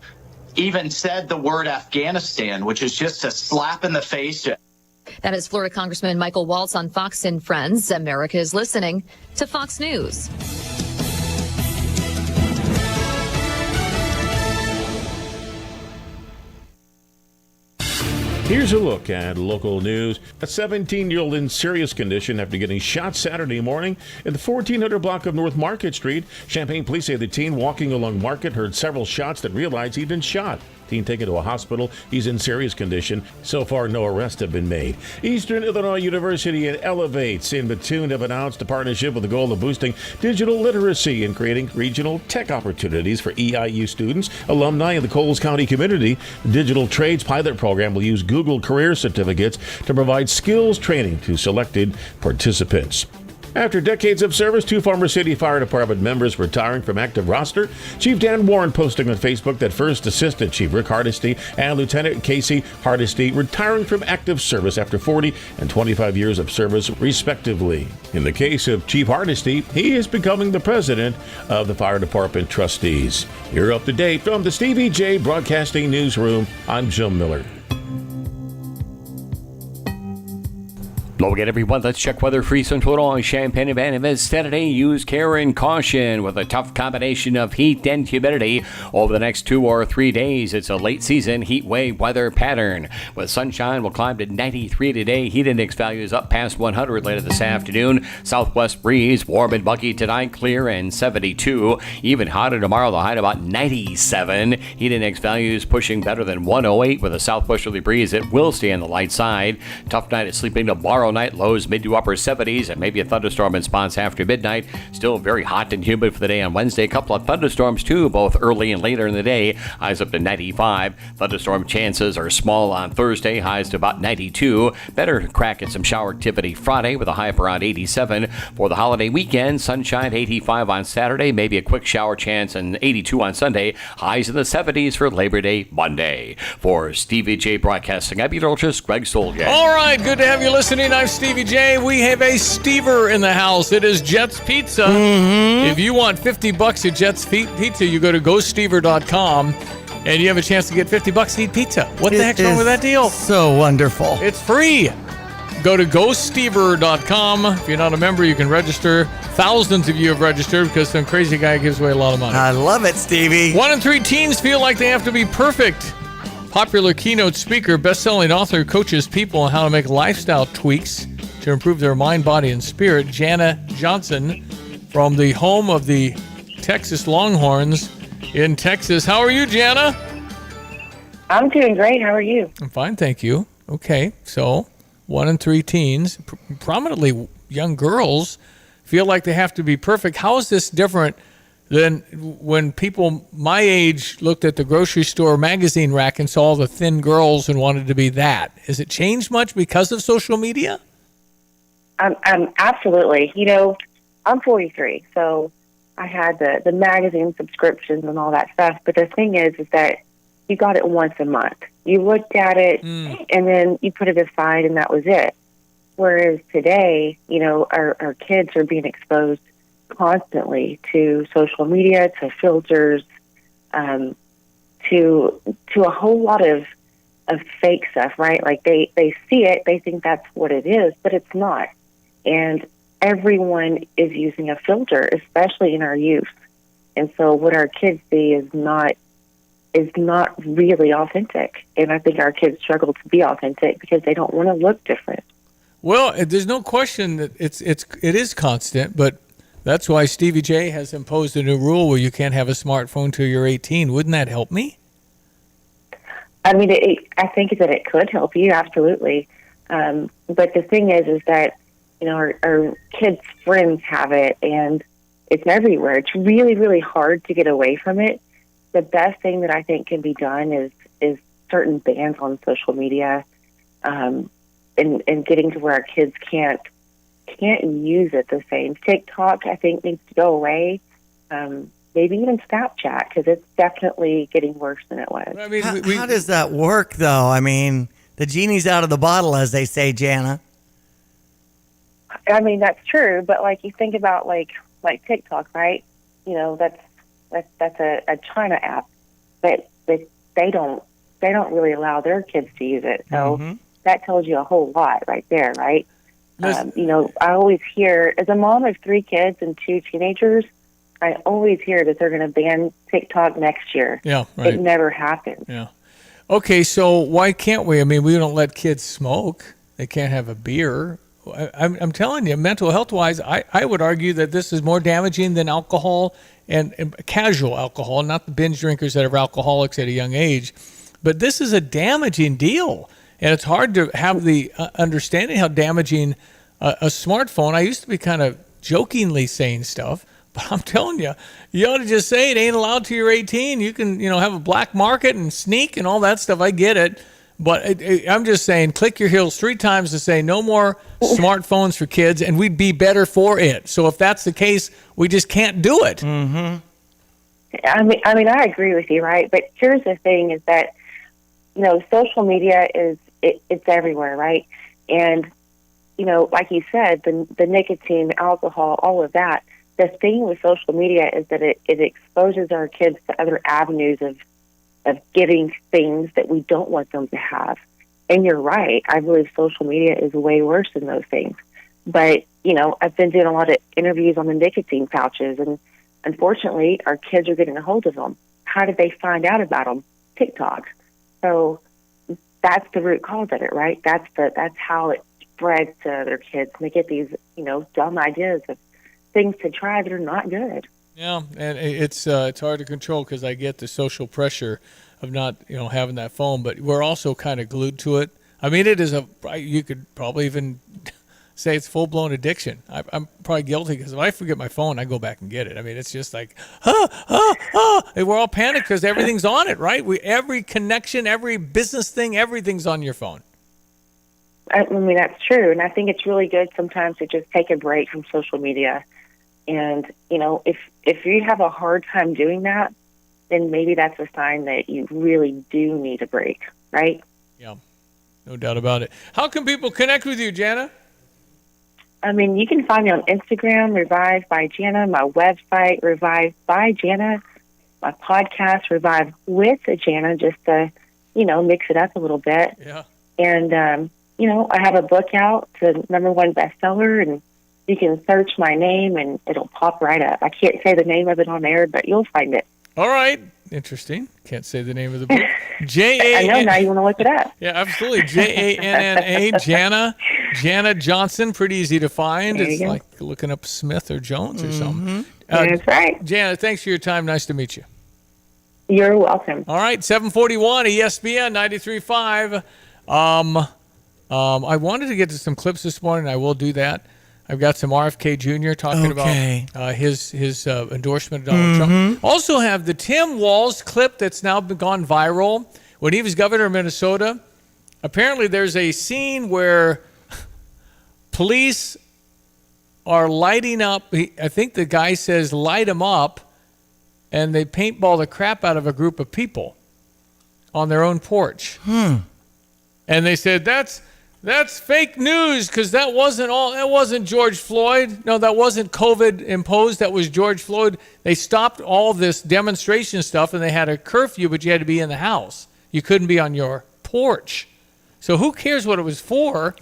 even said the word Afghanistan, which is just a slap in the face. That is Florida Congressman Michael Waltz on Fox and Friends. America is listening to Fox News. Here's a look at local news. A 17-year-old in serious condition after getting shot Saturday morning in the 1400 block of North Market Street. Champaign police say the teen walking along Market heard several shots that realized he'd been shot. Teen taken to a hospital. He's in serious condition. So far, no arrests have been made. Eastern Illinois University and Elevates in Mattoon have announced a partnership with the goal of boosting digital literacy and creating regional tech opportunities for EIU students, alumni, and the Coles County community. The Digital Trades Pilot Program will use Google Career Certificates to provide skills training to selected participants. After decades of service, 2 former City Fire Department members retiring from active roster. Chief Dan Warren posting on Facebook that First Assistant Chief Rick Hardesty and Lieutenant Casey Hardesty retiring from active service after 40 and 25 years of service, respectively. In the case of Chief Hardesty, he is becoming the president of the Fire Department Trustees. You're up to date from the Stevie Jay Broadcasting Newsroom. I'm Jim Miller. Hello again, everyone. Let's check weather for Eastern Illinois, Champaign, and Vanderbilt. Saturday, use care and caution with a tough combination of heat and humidity. Over the next 2 or 3 days, it's a late season heat wave weather pattern. With sunshine, we'll climb to 93 today. Heat index values up past 100 later this afternoon. Southwest breeze, warm and muggy tonight, clear and 72. Even hotter tomorrow, the high at about 97. Heat index values pushing better than 108 with a southwesterly breeze. It will stay on the light side. Tough night at sleeping tomorrow tomorrow night. Lows mid to upper 70s and maybe a thunderstorm in spots after midnight. Still very hot and humid for the day on Wednesday. A couple of thunderstorms too, both early and later in the day. Highs up to 95. Thunderstorm chances are small on Thursday. Highs to about 92. Better crack at some shower activity Friday with a high of around 87. For the holiday weekend, sunshine 85 on Saturday. Maybe a quick shower chance and 82 on Sunday. Highs in the 70s for Labor Day Monday. For Stevie Jay Broadcasting, I'm meteorologist Greg Solgay. All right, good to have you listening. I'm Stevie J. We have a Stever in the house. It is Jet's Pizza. If you want $50 at Jet's Pizza, you go to gostever.com and you have a chance to get $50 to eat pizza. What the heck's wrong with that deal? So wonderful. It's free. Go to gostever.com. If you're not a member, you can register. Thousands of you have registered because some crazy guy gives away a lot of money. I love it, Stevie. 1 in 3 teens feel like they have to be perfect. Popular keynote speaker, best-selling author, coaches people on how to make lifestyle tweaks to improve their mind, body, and spirit. Jana Johnson from the home of the Texas Longhorns in Texas. How are you, Jana? I'm doing great. How are you? I'm fine, thank you. Okay, so 1 in 3 teens, prominently young girls, feel like they have to be perfect. How is this different than when people my age looked at the grocery store magazine rack and saw the thin girls and wanted to be that? Has it changed much because of social media? Absolutely. You know, I'm 43, so I had the magazine subscriptions and all that stuff. But the thing is that you got it once a month. You looked at it and then you put it aside and that was it. Whereas today, you know, our kids are being exposed constantly to social media, to filters, to a whole lot of fake stuff, right? Like they see it, they think that's what it is, but it's not. And everyone is using a filter, especially in our youth. And so what our kids see is not really authentic. And I think our kids struggle to be authentic because they don't want to look different. Well, there's no question that it is constant, but that's why Stevie J has imposed a new rule where you can't have a smartphone till you're 18. Wouldn't that help me? I mean, I think that it could help you, absolutely. But the thing is that, you know, our kids' friends have it, and it's everywhere. It's really, really hard to get away from it. The best thing that I think can be done is certain bans on social media, and getting to where our kids can't use it the same. TikTok, I think, needs to go away. Maybe even Snapchat, because it's definitely getting worse than it was. I mean, how does that work, though? I mean, the genie's out of the bottle, as they say, Jana. I mean, that's true, but like you think about like TikTok, right? You know, that's a China app, but they don't really allow their kids to use it. So that tells you a whole lot right there, right? You know, I always hear, as a mom of 3 kids and 2 teenagers, I always hear that they're going to ban TikTok next year. Yeah, right. It never happens. Yeah. Okay, so why can't we? I mean, we don't let kids smoke. They can't have a beer. I'm telling you, mental health-wise, I would argue that this is more damaging than alcohol and casual alcohol, not the binge drinkers that are alcoholics at a young age. But this is a damaging deal. And it's hard to have the understanding how damaging a smartphone. I used to be kind of jokingly saying stuff, but I'm telling you, you ought to just say it ain't allowed till you're 18. You can, you know, have a black market and sneak and all that stuff. I get it. But I'm just saying, click your heels 3 times to say no more smartphones for kids, and we'd be better for it. So if that's the case, we just can't do it. I mean, I agree with you, right? But here's the thing: is that, you know, social media it's everywhere, right? And you know, like you said, the nicotine, alcohol, all of that. The thing with social media is that it exposes our kids to other avenues of getting things that we don't want them to have. And you're right. I believe social media is way worse than those things. But, you know, I've been doing a lot of interviews on the nicotine pouches, and unfortunately, our kids are getting a hold of them. How did they find out about them? TikTok. So that's the root cause of it, right? That's how it spreads to their kids. And they get these, you know, dumb ideas of things to try that are not good. Yeah, and it's hard to control because I get the social pressure of not, you know, having that phone, but we're also kind of glued to it. I mean, it is you could probably even say it's full-blown addiction. I'm probably guilty because if I forget my phone, I go back and get it. I mean, it's just like, and we're all panicked because everything's on it, right? Every connection, every business thing, everything's on your phone. I mean, that's true. And I think it's really good sometimes to just take a break from social media. And, you know, if you have a hard time doing that, then maybe that's a sign that you really do need a break, right? Yeah, no doubt about it. How can people connect with you, Jana? I mean, you can find me on Instagram, Revive by Jana, my website, Revive by Jana, my podcast, Revive with Jana, just to, you know, mix it up a little bit. Yeah. And, you know, I have a book out, it's a #1 bestseller, and you can search my name and it'll pop right up. I can't say the name of it on air, but you'll find it. All right. Interesting. Can't say the name of the book. J-A-N- I know, now you want to look it up. Yeah, absolutely. Janna, Jana Johnson. Pretty easy to find. There you It's go. like looking up Smith or Jones or something. That's right. Jana, thanks for your time. Nice to meet you. You're welcome. All right, 741 ESPN 93.5. I wanted to get to some clips this morning. I will do that. I've got some RFK Jr. talking about his endorsement of Donald Trump. Also have the Tim Walz clip that's now gone viral. When he was governor of Minnesota, apparently there's a scene where police are lighting up. I think the guy says light them up, and they paintball the crap out of a group of people on their own porch. And they said that's fake news because that wasn't George Floyd. No, that wasn't COVID imposed. That was George Floyd. They stopped all this demonstration stuff and they had a curfew, but you had to be in the house. You couldn't be on your porch. So who cares what it was for?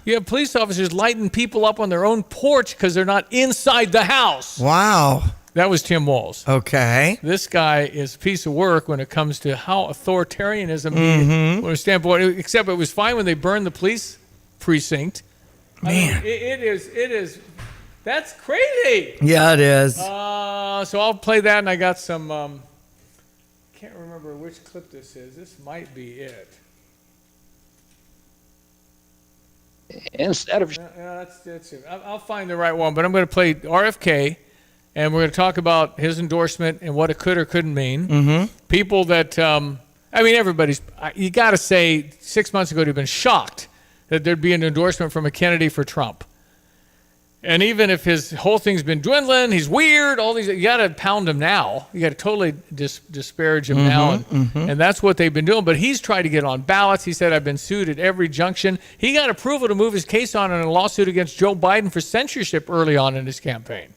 You have police officers lighting people up on their own porch because they're not inside the house. Wow. That was Tim Walz. Okay. This guy is a piece of work when it comes to how authoritarianism from a standpoint. Except it was fine when they burned the police precinct. Man. I mean, it is. That's crazy. Yeah, it is. So I'll play that, and I got some. Can't remember which clip this is. This might be it. Instead of that's it. I'll find the right one, but I'm going to play RFK. And we're going to talk about his endorsement and what it could or couldn't mean. People that, everybody's, you got to say 6 months ago, they've been shocked that there'd be an endorsement from a Kennedy for Trump. And even if his whole thing's been dwindling, he's weird, all these, you got to pound him now. You got to totally disparage him now. And that's what they've been doing. But he's tried to get on ballots. He said, I've been sued at every junction. He got approval to move his case on in a lawsuit against Joe Biden for censorship early on in his campaign.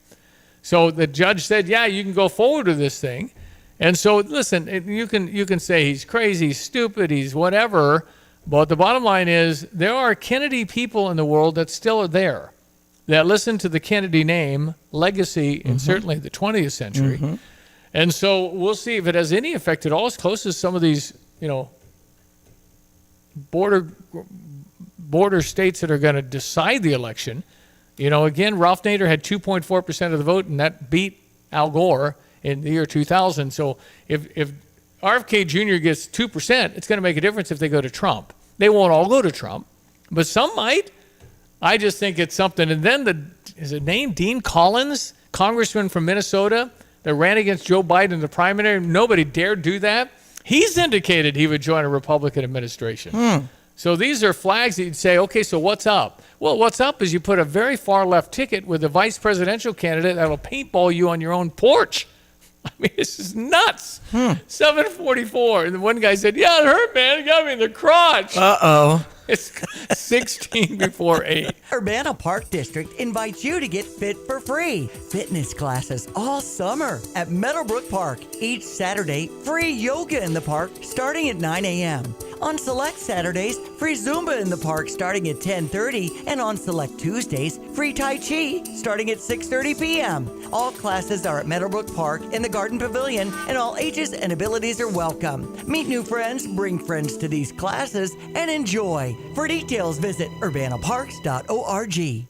So the judge said, yeah, you can go forward with this thing. And so, listen, you can say he's crazy, he's stupid, he's whatever. But the bottom line is there are Kennedy people in the world that still are there, that listen to the Kennedy name, legacy in certainly the 20th century. And so we'll see if it has any effect at all, as close as some of these, border states that are going to decide the election. Again, Ralph Nader had 2.4% of the vote, and that beat Al Gore in the year 2000. So if RFK Jr. gets 2%, it's going to make a difference if they go to Trump. They won't all go to Trump, but some might. I just think it's something. And then is it named Dean Collins, congressman from Minnesota, that ran against Joe Biden in the primary? Nobody dared do that. He's indicated he would join a Republican administration. So these are flags that you'd say, okay, so what's up? Well, what's up is you put a very far left ticket with a vice presidential candidate that'll paintball you on your own porch. I mean, this is nuts. 7:44. And the one guy said, yeah, it hurt, man. It got me in the crotch. Uh-oh. It's 16 before 8. Urbana Park District invites you to get fit for free. Fitness classes all summer at Meadowbrook Park. Each Saturday, free yoga in the park starting at 9 a.m. On select Saturdays, free Zumba in the park starting at 10:30. And on select Tuesdays, free Tai Chi starting at 6:30 p.m. All classes are at Meadowbrook Park in the Garden Pavilion, and all ages and abilities are welcome. Meet new friends, bring friends to these classes, and enjoy. For details, visit urbanaparks.org.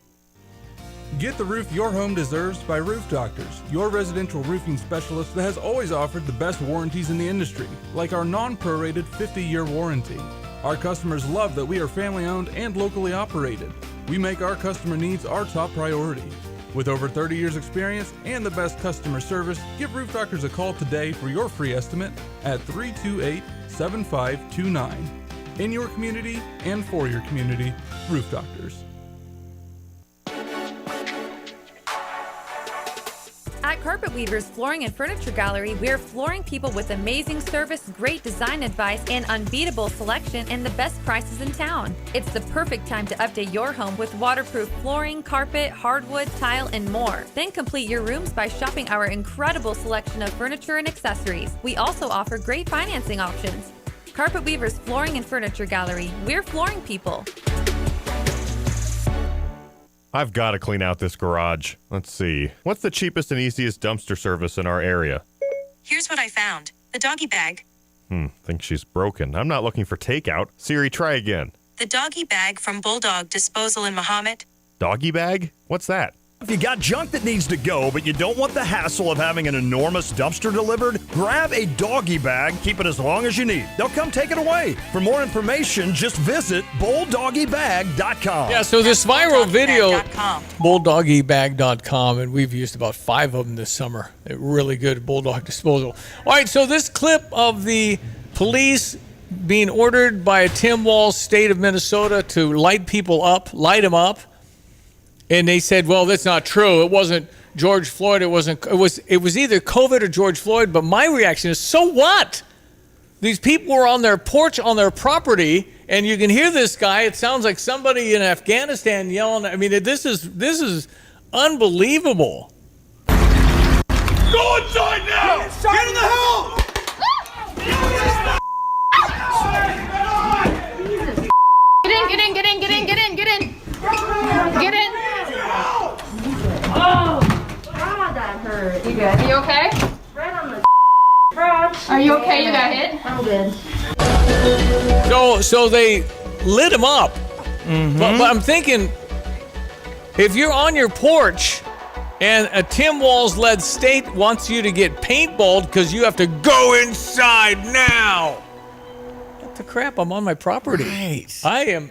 Get the roof your home deserves by Roof Doctors, your residential roofing specialist that has always offered the best warranties in the industry, like our non-prorated 50-year warranty. Our customers love that we are family-owned and locally operated. We make our customer needs our top priority. With over 30 years experience and the best customer service, give Roof Doctors a call today for your free estimate at 328-7529. In your community and for your community, Roof Doctors. At Carpet Weavers Flooring and Furniture Gallery, we're flooring people with amazing service, great design advice, and unbeatable selection and the best prices in town. It's the perfect time to update your home with waterproof flooring, carpet, hardwood, tile, and more. Then complete your rooms by shopping our incredible selection of furniture and accessories. We also offer great financing options. Carpet Weavers Flooring and Furniture Gallery, we're flooring people. I've got to clean out this garage. Let's see. What's the cheapest and easiest dumpster service in our area? Here's what I found. The doggy bag. Think she's broken. I'm not looking for takeout. Siri, try again. The doggy bag from Bulldog Disposal in Mahomet. Doggy bag? What's that? If you got junk that needs to go, but you don't want the hassle of having an enormous dumpster delivered, grab a doggy bag, keep it as long as you need. They'll come take it away. For more information, just visit bulldoggybag.com. Yeah, so this viral video, bulldoggybag.com, and we've used about 5 of them this summer. They're really good Bulldog Disposal. All right, so this clip of the police being ordered by Tim Walz, state of Minnesota, to light them up. And they said, well, that's not true. It wasn't George Floyd. It was either COVID or George Floyd. But my reaction is, so what? These people were on their porch, on their property, and you can hear this guy. It sounds like somebody in Afghanistan yelling. I mean, this is unbelievable. Go inside now! Get in the house! Get in. Oh, God, that hurt. You good? Are you okay? Right on the crotch. Are you okay? You got hit? I'm good. So they lit him up. But I'm thinking, if you're on your porch and a Tim Walz-led state wants you to get paintballed because you have to go inside now. What the crap? I'm on my property. Right. I am.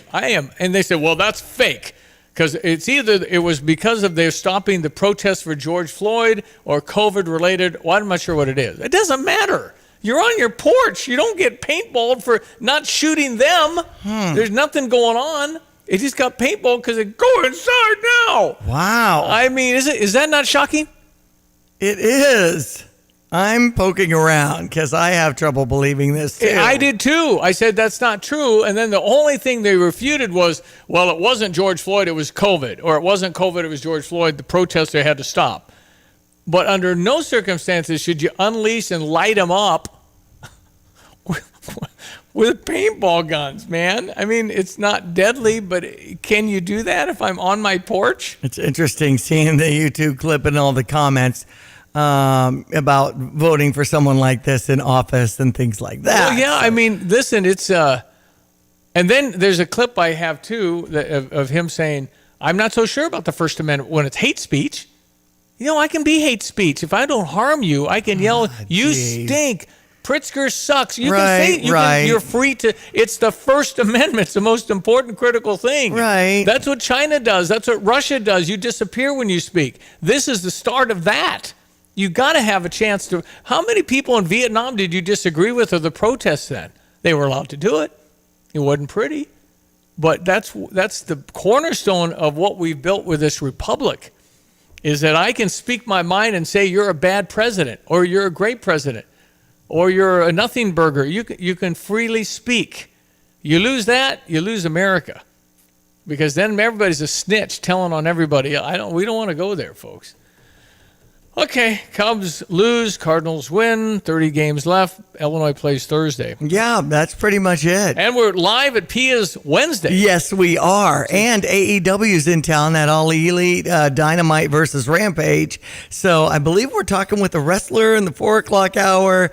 And they said, well, that's fake. Because it was because of they're stopping the protests for George Floyd or COVID related. Well, I'm not sure what it is. It doesn't matter. You're on your porch. You don't get paintballed for not shooting them. There's nothing going on. It just got paintballed because they go inside now. Wow. I mean, is that not shocking? It is. I'm poking around because I have trouble believing this, too. I did, too. I said, that's not true. And then the only thing they refuted was, well, it wasn't George Floyd, it was COVID. Or it wasn't COVID, it was George Floyd. The protester had to stop. But under no circumstances should you unleash and light them up with paintball guns, man. I mean, it's not deadly, but can you do that if I'm on my porch? It's interesting seeing the YouTube clip and all the comments about voting for someone like this in office and things like that. Well, yeah, I mean, listen, it's and then there's a clip I have too of him saying, "I'm not so sure about the First Amendment when it's hate speech. You know, I can be hate speech if I don't harm you. I can yell, you stink. Pritzker sucks. You can say it. You're free to. It's the First Amendment. It's the most important, critical thing. Right. That's what China does. That's what Russia does. You disappear when you speak. This is the start of that. You got to have a chance to. How many people in Vietnam did you disagree with or the protests then? They were allowed to do it. It wasn't pretty, but that's the cornerstone of what we've built with this republic. Is that I can speak my mind and say you're a bad president or you're a great president or you're a nothing burger. You can freely speak. You lose that, you lose America, because then everybody's a snitch telling on everybody. We don't want to go there, folks. Okay, Cubs lose, Cardinals win, 30 games left. Illinois plays Thursday. Yeah, that's pretty much it. And we're live at Pia's Wednesday. Yes, we are. And AEW's in town, that All Elite Dynamite versus Rampage. So I believe we're talking with a wrestler in the 4 o'clock hour.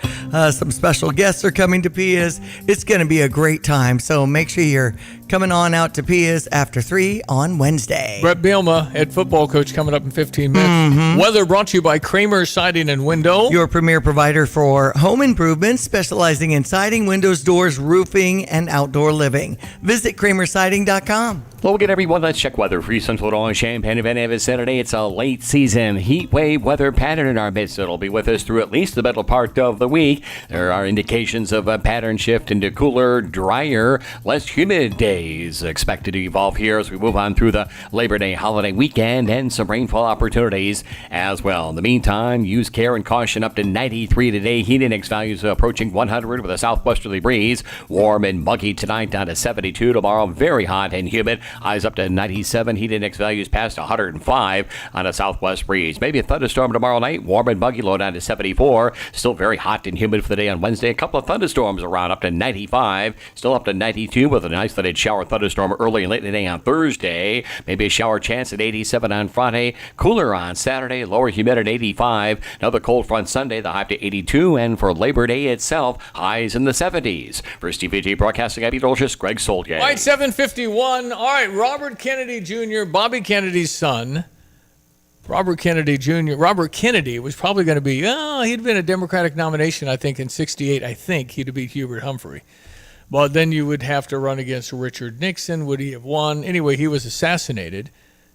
Some special guests are coming to Pia's. It's going to be a great time. So make sure you're coming on out to Pia's after 3 on Wednesday. Brett Bielema, head football coach, coming up in 15 minutes. Weather brought to you by Kramer Siding and Window. Your premier provider for home improvements, specializing in siding, windows, doors, roofing, and outdoor living. Visit kramersiding.com. Hello again, everyone. Let's check weather for Central Illinois, Champaign, and Saturday. It's a late season heat wave weather pattern in our midst. It'll be with us through at least the middle part of the week. There are indications of a pattern shift into cooler, drier, less humid days expected to evolve here as we move on through the Labor Day holiday weekend, and some rainfall opportunities as well. In the meantime, use care and caution. Up to 93 today. Heat index values approaching 100 with a southwesterly breeze. Warm and muggy tonight, down to 72. Tomorrow, very hot and humid. Highs up to 97. Heat index values past 105 on a southwest breeze. Maybe a thunderstorm tomorrow night. Warm and muggy, low down to 74. Still very hot and humid for the day on Wednesday. A couple of thunderstorms around, up to 95. Still up to 92 with an isolated shower thunderstorm early and late in the day on Thursday. Maybe a shower chance at 87 on Friday. Cooler on Saturday. Lower humid at 85. Another cold front Sunday. The high up to 82. And for Labor Day itself, highs in the 70s. For Stevie Jay Broadcasting, I'm meteorologist Greg Solgay. All right, 7:51. All right, Robert Kennedy Jr., Bobby Kennedy's son. Robert Kennedy Jr. Robert Kennedy was probably going to be, he'd been a Democratic nomination, I think, in 68. I think he'd beat Hubert Humphrey. But then you would have to run against Richard Nixon. Would he have won? Anyway, he was assassinated.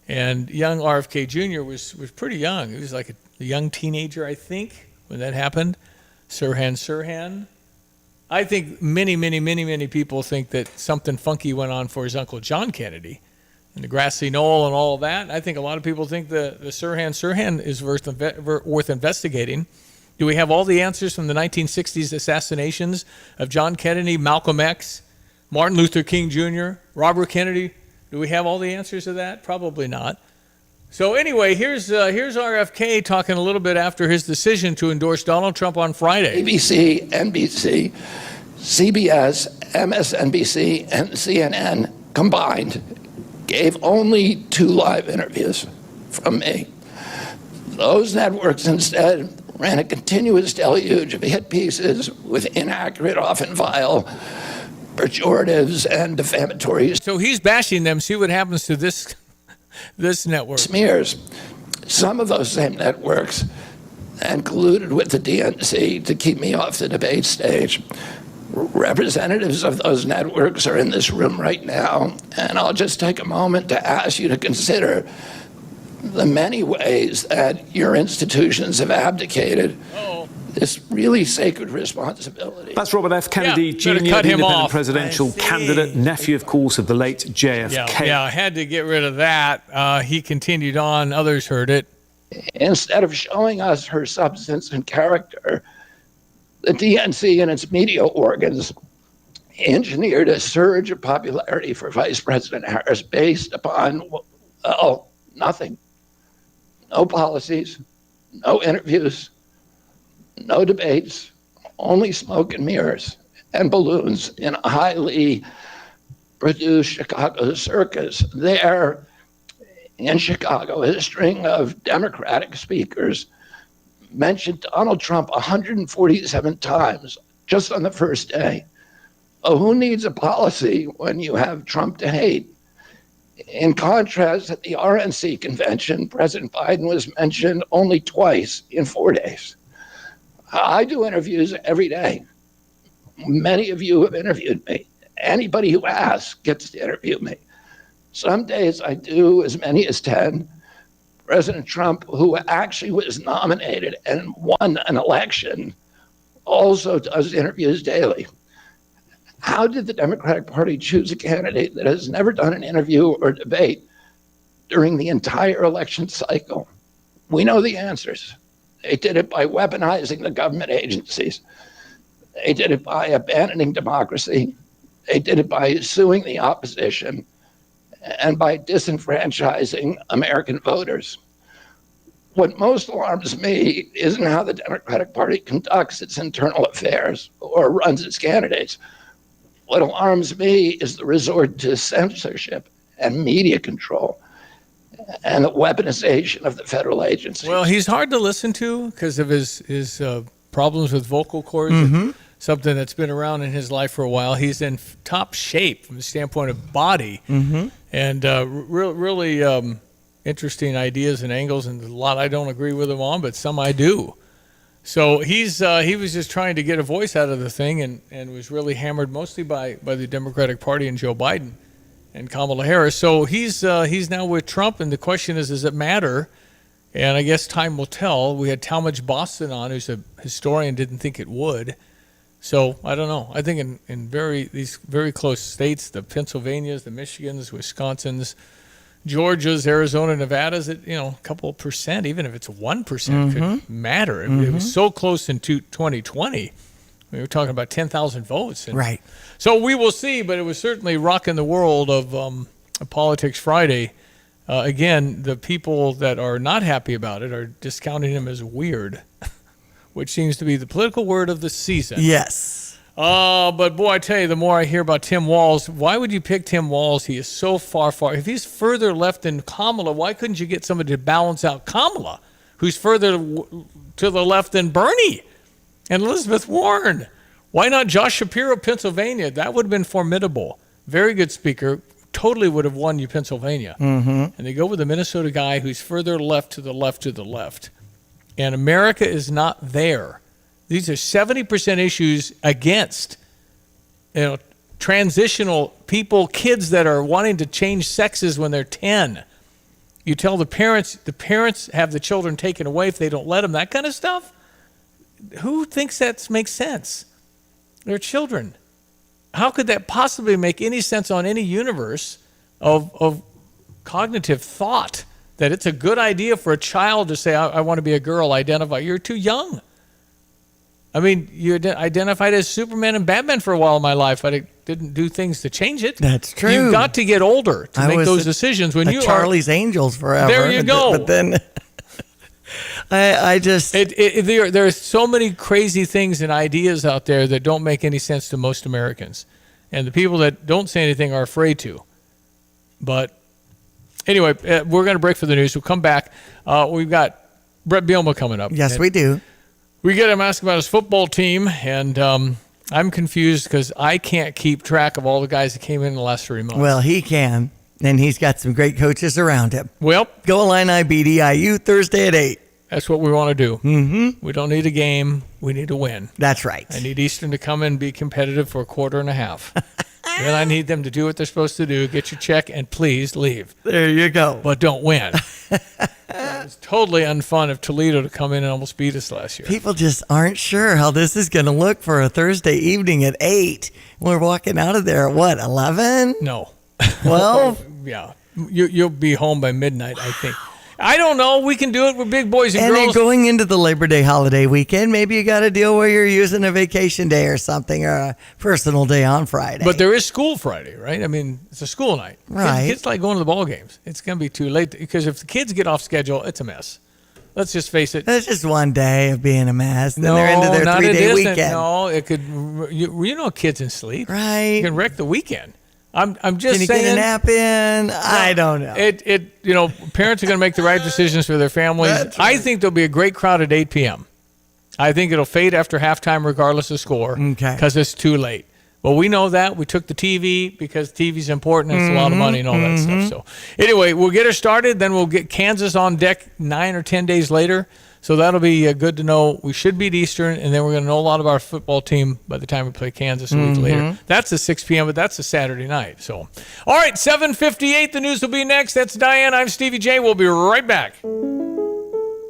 And young RFK Jr. was pretty young. He was like a young teenager, I think, when that happened. Sirhan. I think many people think that something funky went on for his uncle John Kennedy and the grassy knoll and all of that. I think a lot of people think the Sirhan is worth investigating. Do we have all the answers from the 1960s assassinations of John Kennedy, Malcolm X, Martin Luther King Jr., Robert Kennedy? Do we have all the answers to that? Probably not. So anyway, here's RFK talking a little bit after his decision to endorse Donald Trump on Friday. ABC, NBC, CBS, MSNBC, and CNN combined gave only 2 live interviews from me. Those networks instead ran a continuous deluge of hit pieces with inaccurate, often vile, pejoratives and defamatory. So he's bashing them. See what happens to this network. Smears. Some of those same networks and colluded with the DNC to keep me off the debate stage. Representatives of those networks are in this room right now, and I'll just take a moment to ask you to consider the many ways that your institutions have abdicated this really sacred responsibility. That's Robert F. Kennedy Jr., the independent presidential candidate, nephew, of course, of the late JFK. Yeah, I had to get rid of that. He continued on. Others heard it. Instead of showing us her substance and character, the DNC and its media organs engineered a surge of popularity for Vice President Harris based upon, well, nothing. No policies, no interviews, no debates, only smoke and mirrors and balloons in a highly produced Chicago circus. There in Chicago, a string of Democratic speakers mentioned Donald Trump 147 times just on the first day. Oh, who needs a policy when you have Trump to hate? In contrast, at the RNC convention, President Biden was mentioned only twice in 4 days. I do interviews every day. Many of you have interviewed me. Anybody who asks gets to interview me. Some days I do as many as 10. President Trump, who actually was nominated and won an election, also does interviews daily. How did the Democratic Party choose a candidate that has never done an interview or debate during the entire election cycle? We know the answers. They did it by weaponizing the government agencies. They did it by abandoning democracy. They did it by suing the opposition and by disenfranchising American voters. What most alarms me isn't how the Democratic Party conducts its internal affairs or runs its candidates. What alarms me is the resort to censorship and media control and the weaponization of the federal agencies. Well, he's hard to listen to because of his problems with vocal cords. Mm-hmm. Something that's been around in his life for a while. He's in top shape from the standpoint of body, and really interesting ideas and angles, and a lot I don't agree with him on, but some I do. So he was just trying to get a voice out of the thing, and was really hammered mostly by the Democratic Party and Joe Biden. and Kamala Harris. So he's now with Trump, and the question is, does it matter? And I guess time will tell. We had Talmadge Boston on, who's a historian, didn't think it would. So I don't know. I think in these very close states, the Pennsylvanias, the Michigans, Wisconsins, Georgias, Arizona, Nevadas, a couple percent, even if it's 1%, could matter. It was so close in 2020. We were talking about 10,000 votes. Right. So we will see, but it was certainly rocking the world of Politics Friday. Again, the people that are not happy about it are discounting him as weird, which seems to be the political word of the season. Yes. But boy, I tell you, the more I hear about Tim Walz, why would you pick Tim Walz? He is so far. If he's further left than Kamala, why couldn't you get somebody to balance out Kamala, who's further to the left than Bernie and Elizabeth Warren? Why not Josh Shapiro, Pennsylvania? That would have been formidable. Very good speaker. Totally would have won you Pennsylvania. And they go with the Minnesota guy who's further left to the left to the left. And America is not there. These are 70% issues against, transitional people, kids that are wanting to change sexes when they're 10. You tell the parents have the children taken away if they don't let them, that kind of stuff. Who thinks that makes sense? They're children. How could that possibly make any sense on any universe of cognitive thought that it's a good idea for a child to say, I want to be a girl, identify? You're too young. I mean, you identified as Superman and Batman for a while in my life. I didn't do things to change it. That's true. You've got to get older to make those decisions. When you Charlie's Angels forever. There you go. But then I just... There are so many crazy things and ideas out there that don't make any sense to most Americans. And the people that don't say anything are afraid to. But anyway, we're going to break for the news. We'll come back. We've got Brett Bielema coming up. Yes, we do. We get him asking about his football team, and I'm confused because I can't keep track of all the guys that came in the last 3 months. Well, he can, and he's got some great coaches around him. Well, Go Illini beat EIU Thursday at 8. That's what we want to do. Mm-hmm. We don't need a game. We need a win. That's right. I need Eastern to come in and be competitive for a quarter and a half. Then I need them to do what they're supposed to do, get your check, and please leave. There you go. But don't win. It was totally unfun of Toledo to come in and almost beat us last year. People just aren't sure how this is going to look for a Thursday evening at 8. We're walking out of there at what, 11? No. 12? Yeah. You'll be home by midnight, I think. I don't know. We can do it with big boys and girls. And then going into the Labor Day holiday weekend, maybe you got a deal where you're using a vacation day or something, or a personal day on Friday. But there is school Friday, right? I mean, it's a school night. Right. Kids like going to the ball games. It's going to be too late because if the kids get off schedule, it's a mess. Let's just face it. It's just one day of being a mess. Then they're into their 3-day weekend. No, it could. You know, kids in sleep. Right. You can wreck the weekend. I'm just saying. Can you get a nap in? I don't know. Parents are going to make the right decisions for their families. That's right. I think there'll be a great crowd at 8 p.m. I think it'll fade after halftime regardless of score. Okay. Because it's too late. Well, we know that. We took the TV because TV's important. It's a lot of money and all that stuff. So anyway, we'll get her started. Then we'll get Kansas on deck 9 or 10 days later. So that'll be good to know. We should beat Eastern, and then we're going to know a lot of our football team by the time we play Kansas a week later. That's a 6 p.m., but that's a Saturday night. So, all right, 7:58. The news will be next. That's Diane. I'm Stevie Jay. We'll be right back.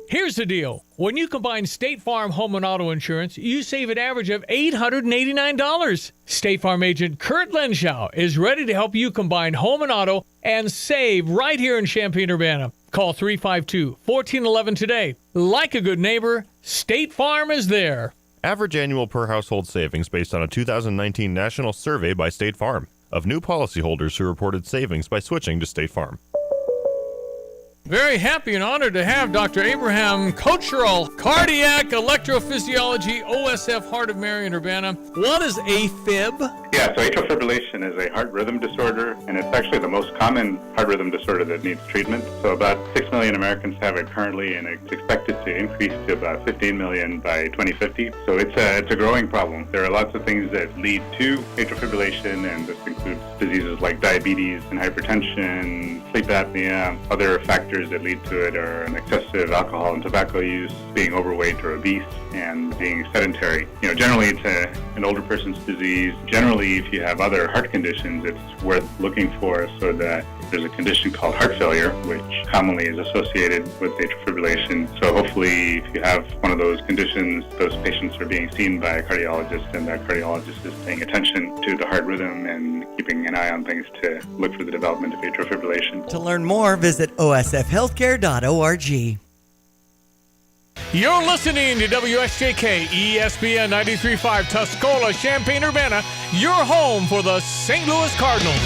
Here's the deal. When you combine State Farm home and auto insurance, you save an average of $889. State Farm agent Kurt Lenschow is ready to help you combine home and auto and save right here in Champaign-Urbana. Call 352-1411 today. Like a good neighbor, State Farm is there. Average annual per household savings based on a 2019 national survey by State Farm of new policyholders who reported savings by switching to State Farm. Very happy and honored to have Dr. Abraham Kocherl, cardiac electrophysiology, OSF, Heart of Marion, Urbana. What is AFib? Yeah, so atrial fibrillation is a heart rhythm disorder, and it's actually the most common heart rhythm disorder that needs treatment. So about 6 million Americans have it currently, and it's expected to increase to about 15 million by 2050. So it's a growing problem. There are lots of things that lead to atrial fibrillation, and this includes diseases like diabetes and hypertension, sleep apnea, other factors factors that lead to it are an excessive alcohol and tobacco use, being overweight or obese, and being sedentary. Generally it's an older person's disease. Generally, if you have other heart conditions, it's worth looking for, so that there's a condition called heart failure, which commonly is associated with atrial fibrillation. So hopefully, if you have one of those conditions, those patients are being seen by a cardiologist, and that cardiologist is paying attention to the heart rhythm and keeping an eye on things to look for the development of atrial fibrillation. To learn more, visit osfhealthcare.org. You're listening to WSJK ESPN 93.5 Tuscola, Champaign-Urbana, your home for the St. Louis Cardinals.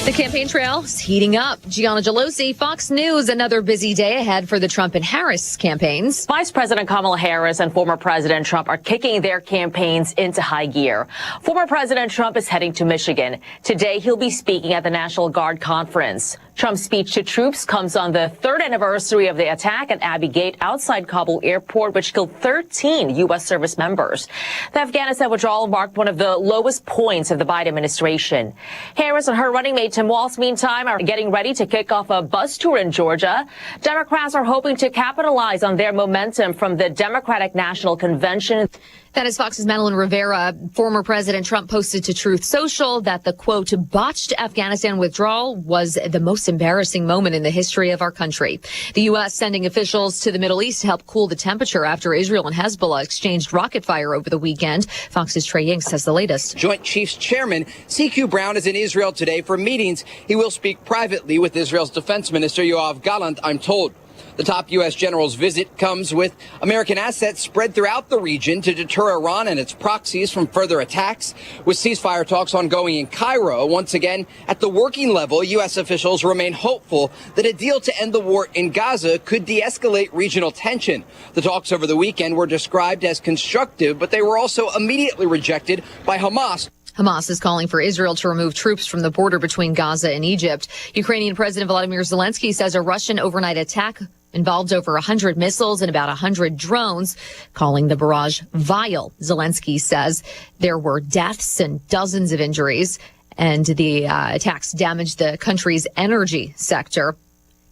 The campaign trail is heating up. Gianna Gelosi, Fox News, another busy day ahead for the Trump and Harris campaigns. Vice President Kamala Harris and former President Trump are kicking their campaigns into high gear. Former President Trump is heading to Michigan. Today, he'll be speaking at the National Guard Conference. Trump's speech to troops comes on the third anniversary of the attack at Abbey Gate outside Kabul airport, which killed 13 U.S. service members. The Afghanistan withdrawal marked one of the lowest points of the Biden administration. Harris and her running mate Tim Walz, meantime, are getting ready to kick off a bus tour in Georgia. Democrats are hoping to capitalize on their momentum from the Democratic National Convention. That is Fox's Madeline Rivera. Former President Trump posted to Truth Social that the, quote, botched Afghanistan withdrawal was the most embarrassing moment in the history of our country. The U.S. sending officials to the Middle East to help cool the temperature after Israel and Hezbollah exchanged rocket fire over the weekend. Fox's Trey Yingst has the latest. Joint Chiefs Chairman CQ Brown is in Israel today for meetings. He will speak privately with Israel's Defense Minister Yoav Gallant, I'm told. The top U.S. general's visit comes with American assets spread throughout the region to deter Iran and its proxies from further attacks. With ceasefire talks ongoing in Cairo, once again, at the working level, U.S. officials remain hopeful that a deal to end the war in Gaza could de-escalate regional tension. The talks over the weekend were described as constructive, but they were also immediately rejected by Hamas. Hamas is calling for Israel to remove troops from the border between Gaza and Egypt. Ukrainian President Volodymyr Zelensky says a Russian overnight attack involved over 100 missiles and about 100 drones, calling the barrage vile. Zelensky says there were deaths and dozens of injuries, and the attacks damaged the country's energy sector.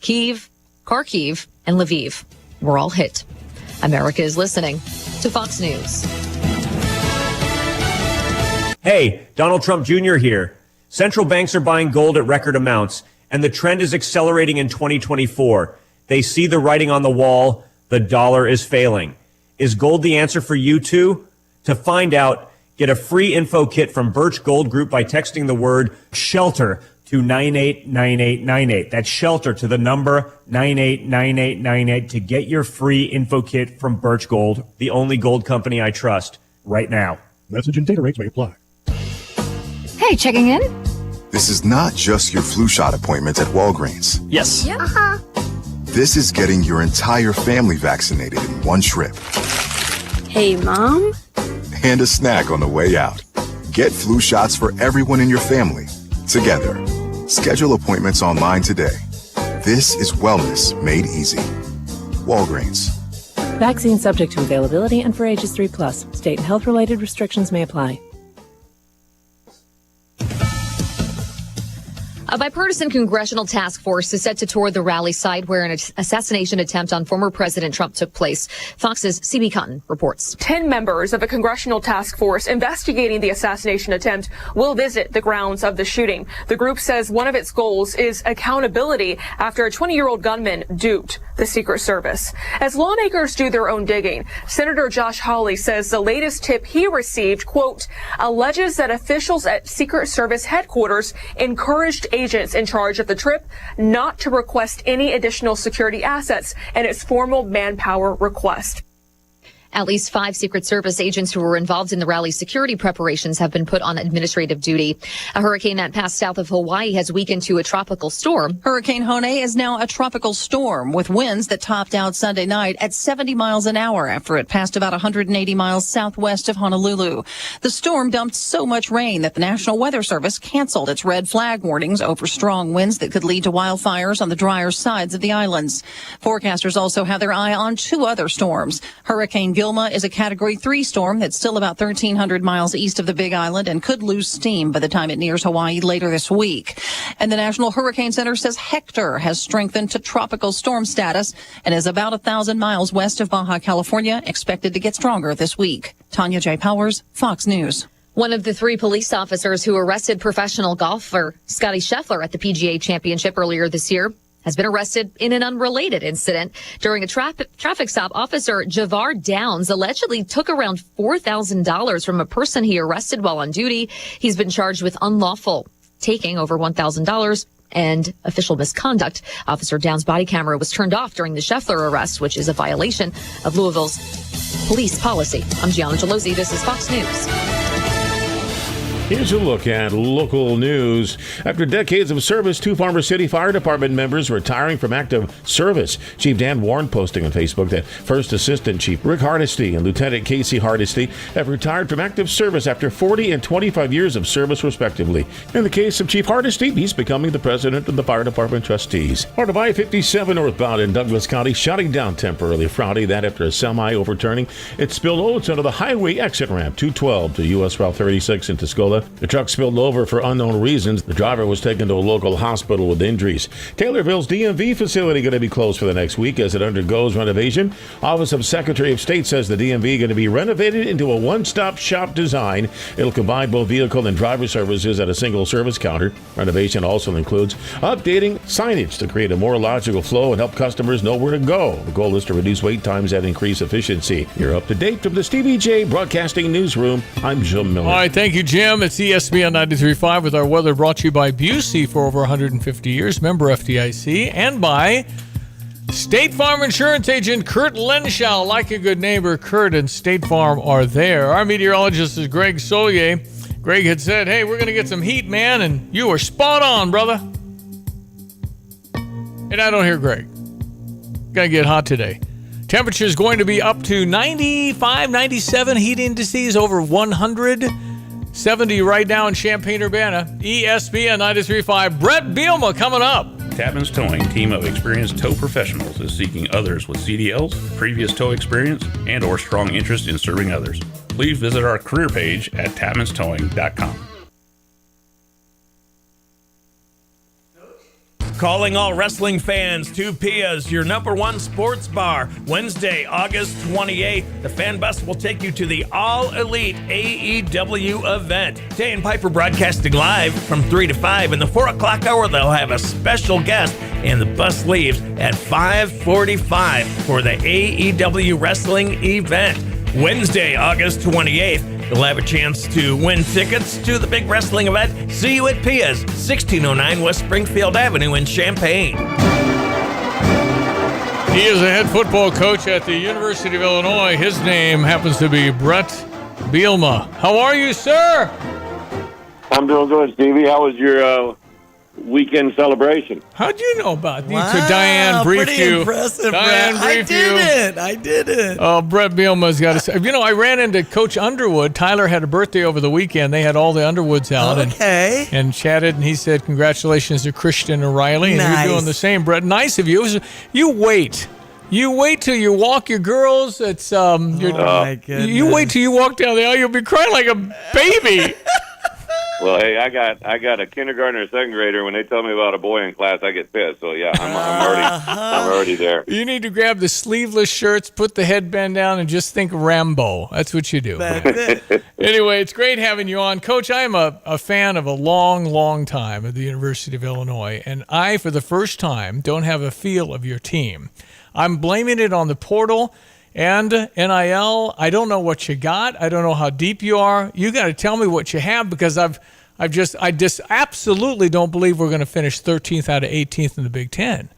Kyiv, Kharkiv, and Lviv were all hit. America is listening to Fox News. Hey, Donald Trump Jr. here. Central banks are buying gold at record amounts, and the trend is accelerating in 2024. They see the writing on the wall. The dollar is failing. Is gold the answer for you too? To find out, get a free info kit from Birch Gold Group by texting the word SHELTER to 989898. That's SHELTER to the number 989898 to get your free info kit from Birch Gold, the only gold company I trust, right now. Message and data rates may apply. Hey, checking in? This is not just your flu shot appointment at Walgreens. Yes. Yeah. This is getting your entire family vaccinated in one trip. Hey, Mom? And a snack on the way out. Get flu shots for everyone in your family, together. Schedule appointments online today. This is wellness made easy. Walgreens. Vaccine subject to availability and for ages 3+. State and health-related restrictions may apply. A bipartisan congressional task force is set to tour the rally site where an assassination attempt on former President Trump took place. Fox's CB Cotton reports. 10 members of a congressional task force investigating the assassination attempt will visit the grounds of the shooting. The group says one of its goals is accountability after a 20-year-old gunman duped the Secret Service. As lawmakers do their own digging, Senator Josh Hawley says the latest tip he received, quote, alleges that officials at Secret Service headquarters encouraged agents in charge of the trip not to request any additional security assets in its formal manpower request. At least 5 Secret Service agents who were involved in the rally security preparations have been put on administrative duty. A hurricane that passed south of Hawaii has weakened to a tropical storm. Hurricane Hone is now a tropical storm with winds that topped out Sunday night at 70 miles an hour after it passed about 180 miles southwest of Honolulu. The storm dumped so much rain that the National Weather Service canceled its red flag warnings over strong winds that could lead to wildfires on the drier sides of the islands. Forecasters also have their eye on 2 other storms. Hurricane Gilma is a Category 3 storm that's still about 1,300 miles east of the Big Island and could lose steam by the time it nears Hawaii later this week. And the National Hurricane Center says Hector has strengthened to tropical storm status and is about 1,000 miles west of Baja California, expected to get stronger this week. Tanya J. Powers, Fox News. One of the 3 police officers who arrested professional golfer Scotty Scheffler at the PGA Championship earlier this year has been arrested in an unrelated incident. During a traffic stop, Officer Javar Downs allegedly took around $4,000 from a person he arrested while on duty. He's been charged with unlawful taking over $1,000 and official misconduct. Officer Downs' body camera was turned off during the Scheffler arrest, which is a violation of Louisville's police policy. I'm Gianna Gelosi. This is Fox News. Here's a look at local news. After decades of service, 2 Farmer City Fire Department members retiring from active service. Chief Dan Warren posting on Facebook that First Assistant Chief Rick Hardesty and Lieutenant Casey Hardesty have retired from active service after 40 and 25 years of service, respectively. In the case of Chief Hardesty, he's becoming the president of the Fire Department Trustees. Part of I-57 northbound in Douglas County shutting down temporarily Friday. That after a semi overturning, it spilled oats onto the highway exit ramp 212 to U.S. Route 36 in Tuscola. The truck spilled over for unknown reasons. The driver was taken to a local hospital with injuries. Taylorville's DMV facility going to be closed for the next week as it undergoes renovation. Office of Secretary of State says the DMV going to be renovated into a one-stop shop design. It'll combine both vehicle and driver services at a single service counter. Renovation also includes updating signage to create a more logical flow and help customers know where to go. The goal is to reduce wait times and increase efficiency. You're up to date from the Stevie Jay Broadcasting Newsroom. I'm Jim Miller. All right, thank you, Jim. It's ESPN 93.5 with our weather brought to you by Busey for over 150 years, member FDIC, and by State Farm Insurance Agent Kurt Lenschow. Like a good neighbor, Kurt and State Farm are there. Our meteorologist is Greg Solier. Greg had said, hey, we're going to get some heat, man, and you were spot on, brother. And I don't hear Greg. Going to get hot today. Temperature is going to be up to 95, 97, heat indices over 100. 70 right now in Champaign-Urbana. ESPN 93.5. Brett Bielma coming up. Tapman's Towing, team of experienced tow professionals, is seeking others with CDLs, previous tow experience, and or strong interest in serving others. Please visit our career page at tapmanstowing.com. Calling all wrestling fans to Pia's, your #1 sports bar. Wednesday, August 28th, the Fan Bus will take you to the All Elite AEW event. Tay and Piper broadcasting live from 3 to 5. In the 4 o'clock hour, they'll have a special guest, and the bus leaves at 5:45 for the AEW wrestling event. Wednesday, August 28th, you'll have a chance to win tickets to the big wrestling event. See you at Pia's, 1609 West Springfield Avenue in Champaign. He is a head football coach at the University of Illinois. His name happens to be Brett Bielma. How are you, sir? I'm doing good, Stevie. How was your weekend celebration? How'd you know about these? Wow, Diane briefed pretty you. Impressive, Diane Brett. I did it. Oh, Brett Bielma's got to say. You know, I ran into Coach Underwood. Tyler had a birthday over the weekend. They had all the Underwoods out and chatted, and he said, congratulations to Christian O'Reilly. And Nice. you're doing the same, Brett. Nice of you. You wait. You wait till you walk your girls. It's my goodness. You wait till you walk down the aisle. You'll be crying like a baby. Well, hey, I got a kindergartner and second grader. When they tell me about a boy in class, I get pissed. So yeah, I'm already there. You need to grab the sleeveless shirts, put the headband down, and just think Rambo. That's what you do. That's it. Anyway, it's great having you on. Coach, I am a fan of a long, long time at the University of Illinois, and I, for the first time, don't have a feel of your team. I'm blaming it on the portal and NIL. I don't know what you got. I don't know how deep you are. You got to tell me what you have, because I just absolutely don't believe we're going to finish 13th out of 18th in the Big Ten.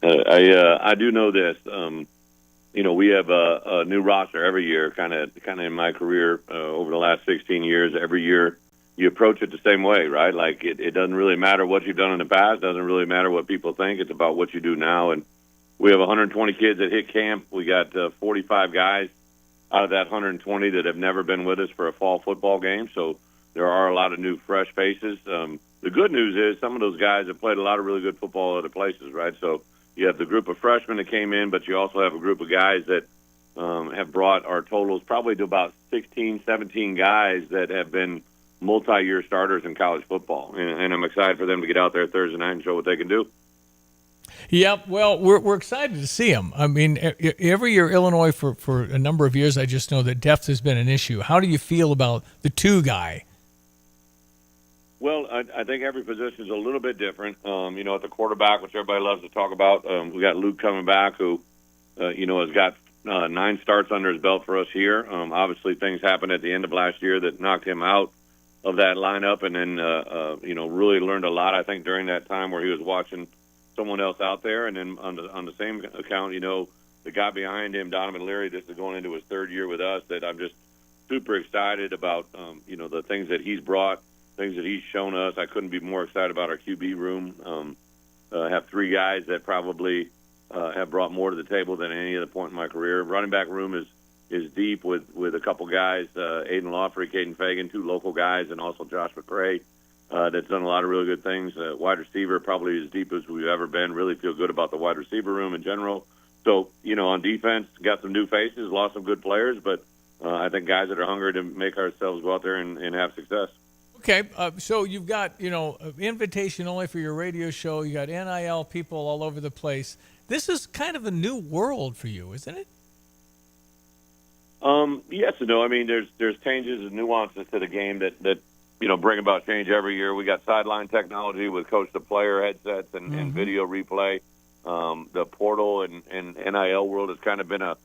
I do know this. We have a new roster every year. Kind of in my career over the last 16 years, every year you approach it the same way, right? Like it doesn't really matter what you've done in the past. It doesn't really matter what people think. It's about what you do now. And we have 120 kids that hit camp. We got 45 guys out of that 120 that have never been with us for a fall football game. So there are a lot of new, fresh faces. The good news is some of those guys have played a lot of really good football at other places, right? So you have the group of freshmen that came in, but you also have a group of guys that have brought our totals probably to about 16, 17 guys that have been multi-year starters in college football. And I'm excited for them to get out there Thursday night and show what they can do. Yep. Well, we're excited to see them. I mean, every year Illinois for a number of years, I just know that depth has been an issue. How do you feel about the two guy? Well, I think every position is a little bit different. At the quarterback, which everybody loves to talk about, we got Luke coming back, who, has got 9 starts under his belt for us here. Obviously, things happened at the end of last year that knocked him out of that lineup, and then, really learned a lot, I think, during that time where he was watching someone else out there. And then on the same account, the guy behind him, Donovan Leary, this is going into his 3rd year with us, that I'm just super excited about, the things that he's brought, things that he's shown us. I couldn't be more excited about our QB room. Have 3 guys that probably have brought more to the table than any other point in my career. Running back room is deep with a couple guys, Aiden Lawfrey, Caden Fagan, 2 local guys, and also Josh McCray, that's done a lot of really good things. Wide receiver, probably as deep as we've ever been. Really feel good about the wide receiver room in general. So, on defense, got some new faces, lost some good players, but I think guys that are hungry to make ourselves go out there and have success. Okay, so you've got, invitation only for your radio show. You got NIL people all over the place. This is kind of a new world for you, isn't it? Yes and no. I mean, there's changes and nuances to the game that bring about change every year. We got sideline technology with coach-to-player headsets and video replay. The portal and NIL world has kind of been a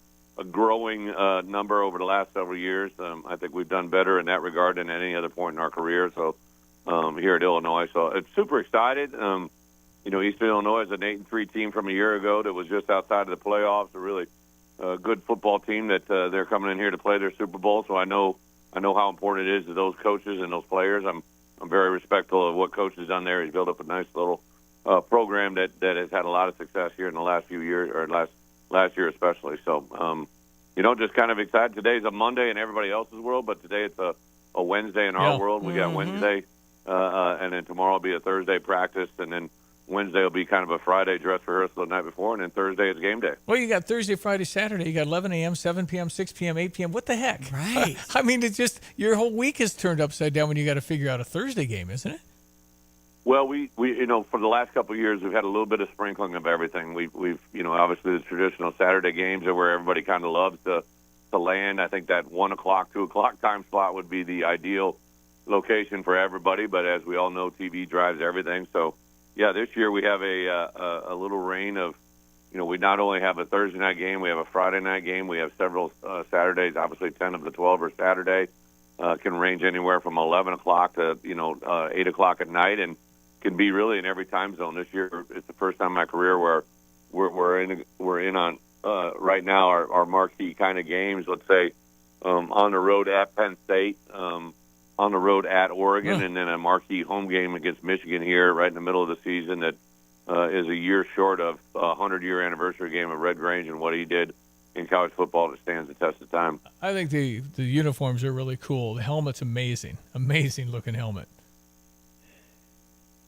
growing number over the last several years. I think we've done better in that regard than any other point in our career. So here at Illinois, so it's super excited. Eastern Illinois is an 8-3 team from a year ago that was just outside of the playoffs. A really good football team that they're coming in here to play their Super Bowl. So I know how important it is to those coaches and those players. I'm very respectful of what Coach has done there. He's built up a nice little program that has had a lot of success here in the last few years, or last year especially. So, just kind of excited. Today's a Monday in everybody else's world, but today it's a Wednesday in our world. We got Wednesday, and then tomorrow will be a Thursday practice, and then Wednesday will be kind of a Friday dress rehearsal the night before, and then Thursday is game day. Well, you got Thursday, Friday, Saturday. You got 11 a.m., 7 p.m., 6 p.m., 8 p.m. What the heck? Right. I mean, it's just your whole week is turned upside down when you got to figure out a Thursday game, isn't it? Well, we for the last couple of years, we've had a little bit of sprinkling of everything. We've obviously the traditional Saturday games are where everybody kind of loves to land. I think that 1 o'clock, 2 o'clock time slot would be the ideal location for everybody. But as we all know, TV drives everything. So, yeah, this year we have a little reign of, we not only have a Thursday night game, we have a Friday night game, we have several Saturdays. Obviously, 10 of the 12 are Saturday. Can range anywhere from 11 o'clock to 8 o'clock at night, and can be really in every time zone. This year, it's the first time in my career where we're in on right now our marquee kind of games. Let's say on the road at Penn State, on the road at Oregon, and then a marquee home game against Michigan here right in the middle of the season that is a year short of a 100-year anniversary game of Red Grange and what he did in college football that stands the test of time. I think the uniforms are really cool. The helmet's amazing looking helmet.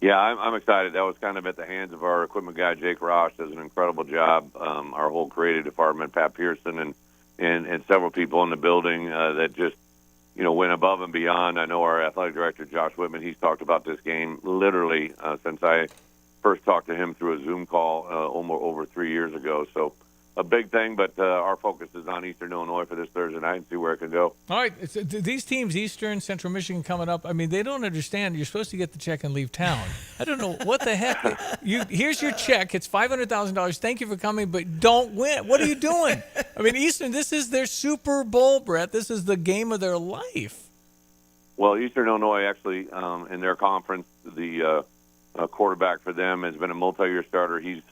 Yeah, I'm excited. That was kind of at the hands of our equipment guy, Jake Ross, does an incredible job. Our whole creative department, Pat Pearson, and several people in the building that just, went above and beyond. I know our athletic director, Josh Whitman, he's talked about this game literally since I first talked to him through a Zoom call almost over 3 years ago. So a big thing, but our focus is on Eastern Illinois for this Thursday night and see where it can go. All right. These teams, Eastern, Central Michigan coming up, I mean, they don't understand. You're supposed to get the check and leave town. I don't know what the heck. Here's your check. It's $500,000. Thank you for coming, but don't win. What are you doing? I mean, Eastern, this is their Super Bowl, Brett. This is the game of their life. Well, Eastern Illinois actually, in their conference, the quarterback for them has been a multi-year starter. He's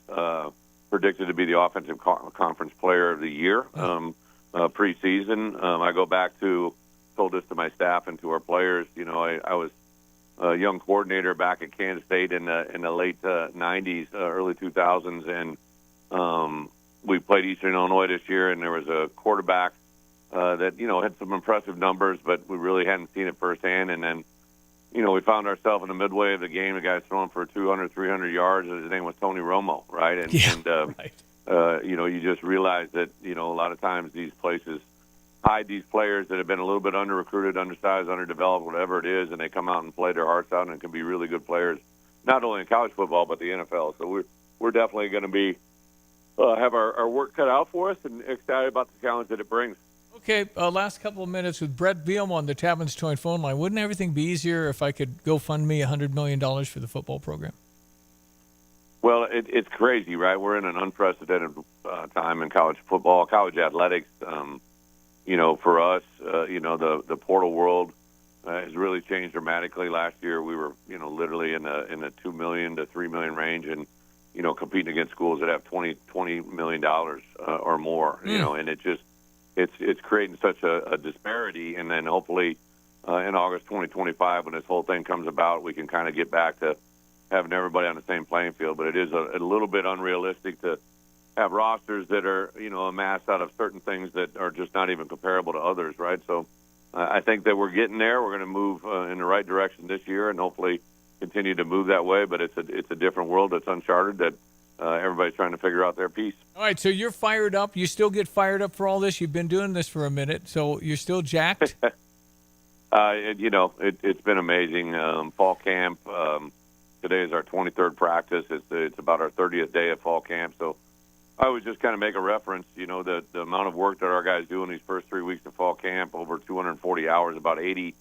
predicted to be the offensive conference player of the year preseason. I go back to, told this to my staff and to our players, I was a young coordinator back at Kansas State in the late 90s, early 2000s, and we played Eastern Illinois this year, and there was a quarterback that, had some impressive numbers, but we really hadn't seen it firsthand. And then, we found ourselves in the midway of the game. The guy's throwing for 200, 300 yards, and his name was Tony Romo, right? And you just realize that, a lot of times these places hide these players that have been a little bit under-recruited, undersized, underdeveloped, whatever it is, and they come out and play their hearts out and can be really good players, not only in college football but the NFL. So we're definitely going to be have our work cut out for us and excited about the challenge that it brings. Okay, last couple of minutes with Brett Bielema on the Tapman's Joint phone line. Wouldn't everything be easier if I could go fund me $100 million for the football program? Well, it's crazy, right? We're in an unprecedented time in college football, college athletics. For us, the portal world has really changed dramatically. Last year, we were, literally in the $2 million to $3 million range, and competing against schools that have $20 million or more. And it's creating such a disparity. And then hopefully in August 2025, when this whole thing comes about, we can kind of get back to having everybody on the same playing field. But it is a little bit unrealistic to have rosters that are, amassed out of certain things that are just not even comparable to others, right? So I think that we're getting there. We're going to move in the right direction this year and hopefully continue to move that way. But it's a different world that's uncharted that everybody's trying to figure out their piece. All right, so you're fired up. You still get fired up for all this. You've been doing this for a minute, so you're still jacked? It's been amazing. Fall camp, today is our 23rd practice. It's about our 30th day of fall camp. So I would just kind of make a reference, the amount of work that our guys do in these first 3 weeks of fall camp, over 240 hours, about 80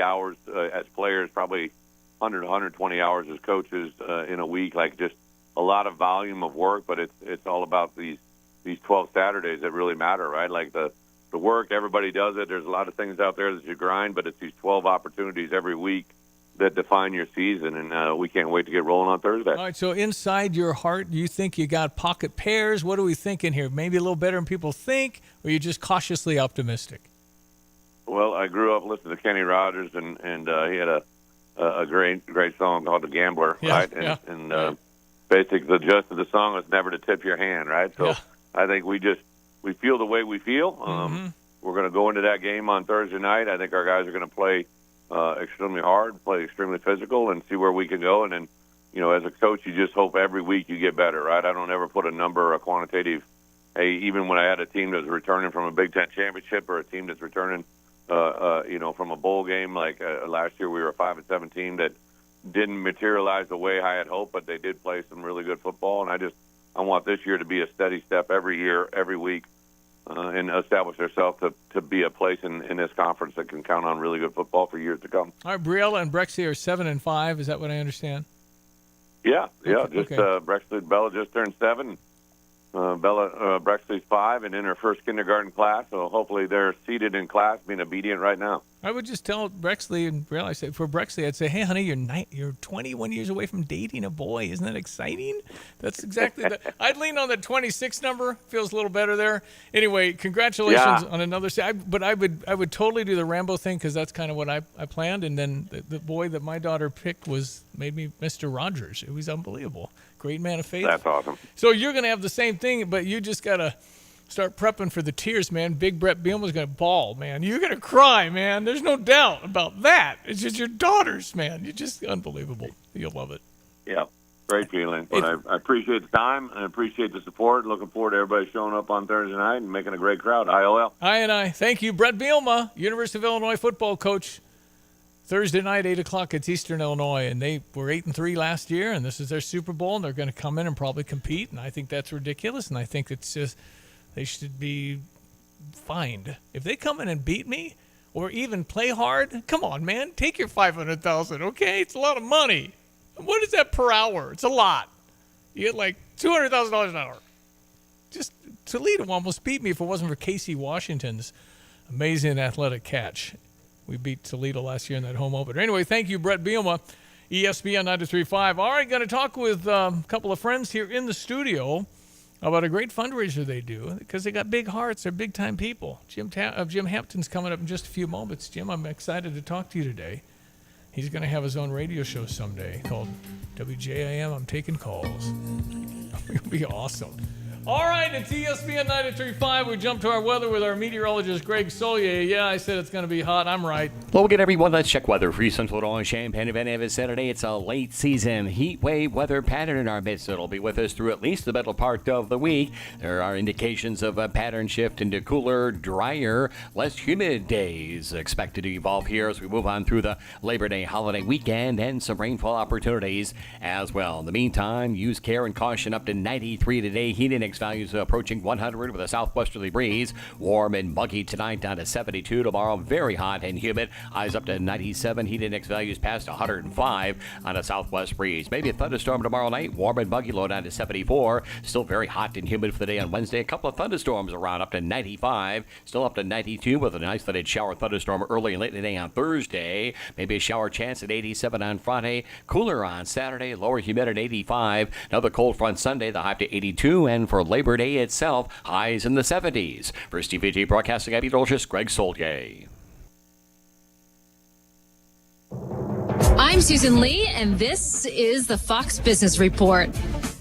hours as players, probably 100 to 120 hours as coaches in a week, like just a lot of volume of work. But it's all about these 12 Saturdays that really matter, right? Like the work, everybody does it. There's a lot of things out there that you grind, but it's these 12 opportunities every week that define your season, and we can't wait to get rolling on Thursday. All right, so inside your heart, you think you got pocket pairs? What are we thinking here? Maybe a little better than people think, or are you just cautiously optimistic? Well, I grew up listening to Kenny Rogers, and he had a great song called "The Gambler," right? And basically, the gist of the song was never to tip your hand, right? So I think we feel the way we feel. We're going to go into that game on Thursday night. I think our guys are going to play extremely hard, play extremely physical, and see where we can go. And then, as a coach, you just hope every week you get better, right? I don't ever put a number or a quantitative. Hey, even when I had a team that's returning from a Big Ten championship or a team that's returning, from a bowl game, like last year we were a 5-7 team that didn't materialize the way I had hoped, but they did play some really good football. And I want this year to be a steady step every year, every week, and establish ourselves to be a place in this conference that can count on really good football for years to come. All right, Briella and Brexley are 7-5. Is that what I understand? Yeah. Bella just turned 7. Brexley's 5 and in her first kindergarten class, so hopefully they're seated in class being obedient right now. I would just tell Brexley and Briella, for Brexley, I'd say, hey, honey, you're 21 years away from dating a boy. Isn't that exciting? That's exactly that. I'd lean on the 26 number. Feels a little better there. Anyway, congratulations on another. But I would totally do the Rambo thing because that's kind of what I planned. And then the boy that my daughter picked made me Mr. Rogers. It was unbelievable. Great man of faith. That's awesome. So you're going to have the same thing, but you just got to start prepping for the tears, man. Big Brett Bielema's going to bawl, man. You're going to cry, man. There's no doubt about that. It's just your daughters, man. You're just unbelievable. You'll love it. Yeah, great feeling. But I appreciate the time and I appreciate the support. Looking forward to everybody showing up on Thursday night and making a great crowd. IOL. I. Thank you, Brett Bielema, University of Illinois football coach. Thursday night, 8 o'clock, it's Eastern Illinois, and they were 8-3 last year, and this is their Super Bowl, and they're going to come in and probably compete, and I think that's ridiculous, and I think it's just they should be fined. If they come in and beat me or even play hard, come on, man, take your $500,000, okay? It's a lot of money. What is that per hour? It's a lot. You get like $200,000 an hour. Just Toledo almost beat me if it wasn't for Casey Washington's amazing athletic catch. We beat Toledo last year in that home opener. Anyway, thank you, Brett Bielema, ESPN 93.5. All right, going to talk with a couple of friends here in the studio about a great fundraiser they do because they got big hearts. They're big-time people. Jim Hampton's coming up in just a few moments. Jim, I'm excited to talk to you today. He's going to have his own radio show someday called WJIM I'm Taking Calls. It'll be awesome. All right, it's ESPN 93.5. We jump to our weather with our meteorologist, Greg Solier. Yeah, I said it's going to be hot. I'm right. Well, again, everyone, let's check weather for Central Illinois, Champaign, and Van Saturday. It's a late season heat wave weather pattern in our midst. It'll be with us through at least the middle part of the week. There are indications of a pattern shift into cooler, drier, less humid days expected to evolve here as we move on through the Labor Day holiday weekend, and some rainfall opportunities as well. In the meantime, use care and caution. Up to 93 today. Heat index values approaching 100 with a southwesterly breeze. Warm and muggy tonight, down to 72. Tomorrow, very hot and humid. Highs up to 97. Heat index values past 105 on a southwest breeze. Maybe a thunderstorm tomorrow night. Warm and muggy, low down to 74. Still very hot and humid for the day on Wednesday. A couple of thunderstorms around, up to 95. Still up to 92 with an isolated shower thunderstorm early and late in the day on Thursday. Maybe a shower chance at 87 on Friday. Cooler on Saturday. Lower humid at 85. Another cold front Sunday. The high up to 82. And for Labor Day itself, highs in the 70s. For Stevie Jay Broadcasting, I'm meteorologist Greg Solier. I'm Susan Lee, and this is the Fox Business Report.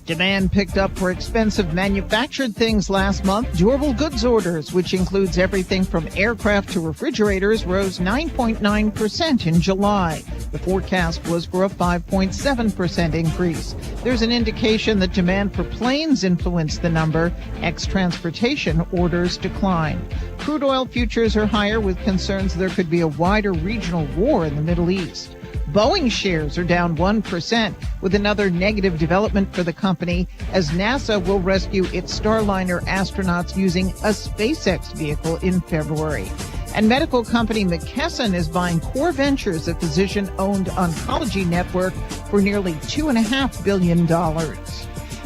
Demand picked up for expensive manufactured things last month. Durable goods orders, which includes everything from aircraft to refrigerators, rose 9.9% in July. The forecast was for a 5.7% increase. There's an indication that demand for planes influenced the number. Ex-transportation orders declined. Crude oil futures are higher with concerns there could be a wider regional war in the Middle East. Boeing shares are down 1% with another negative development for the company as NASA will rescue its Starliner astronauts using a SpaceX vehicle in February. And medical company McKesson is buying Core Ventures, a physician-owned oncology network, for nearly $2.5 billion.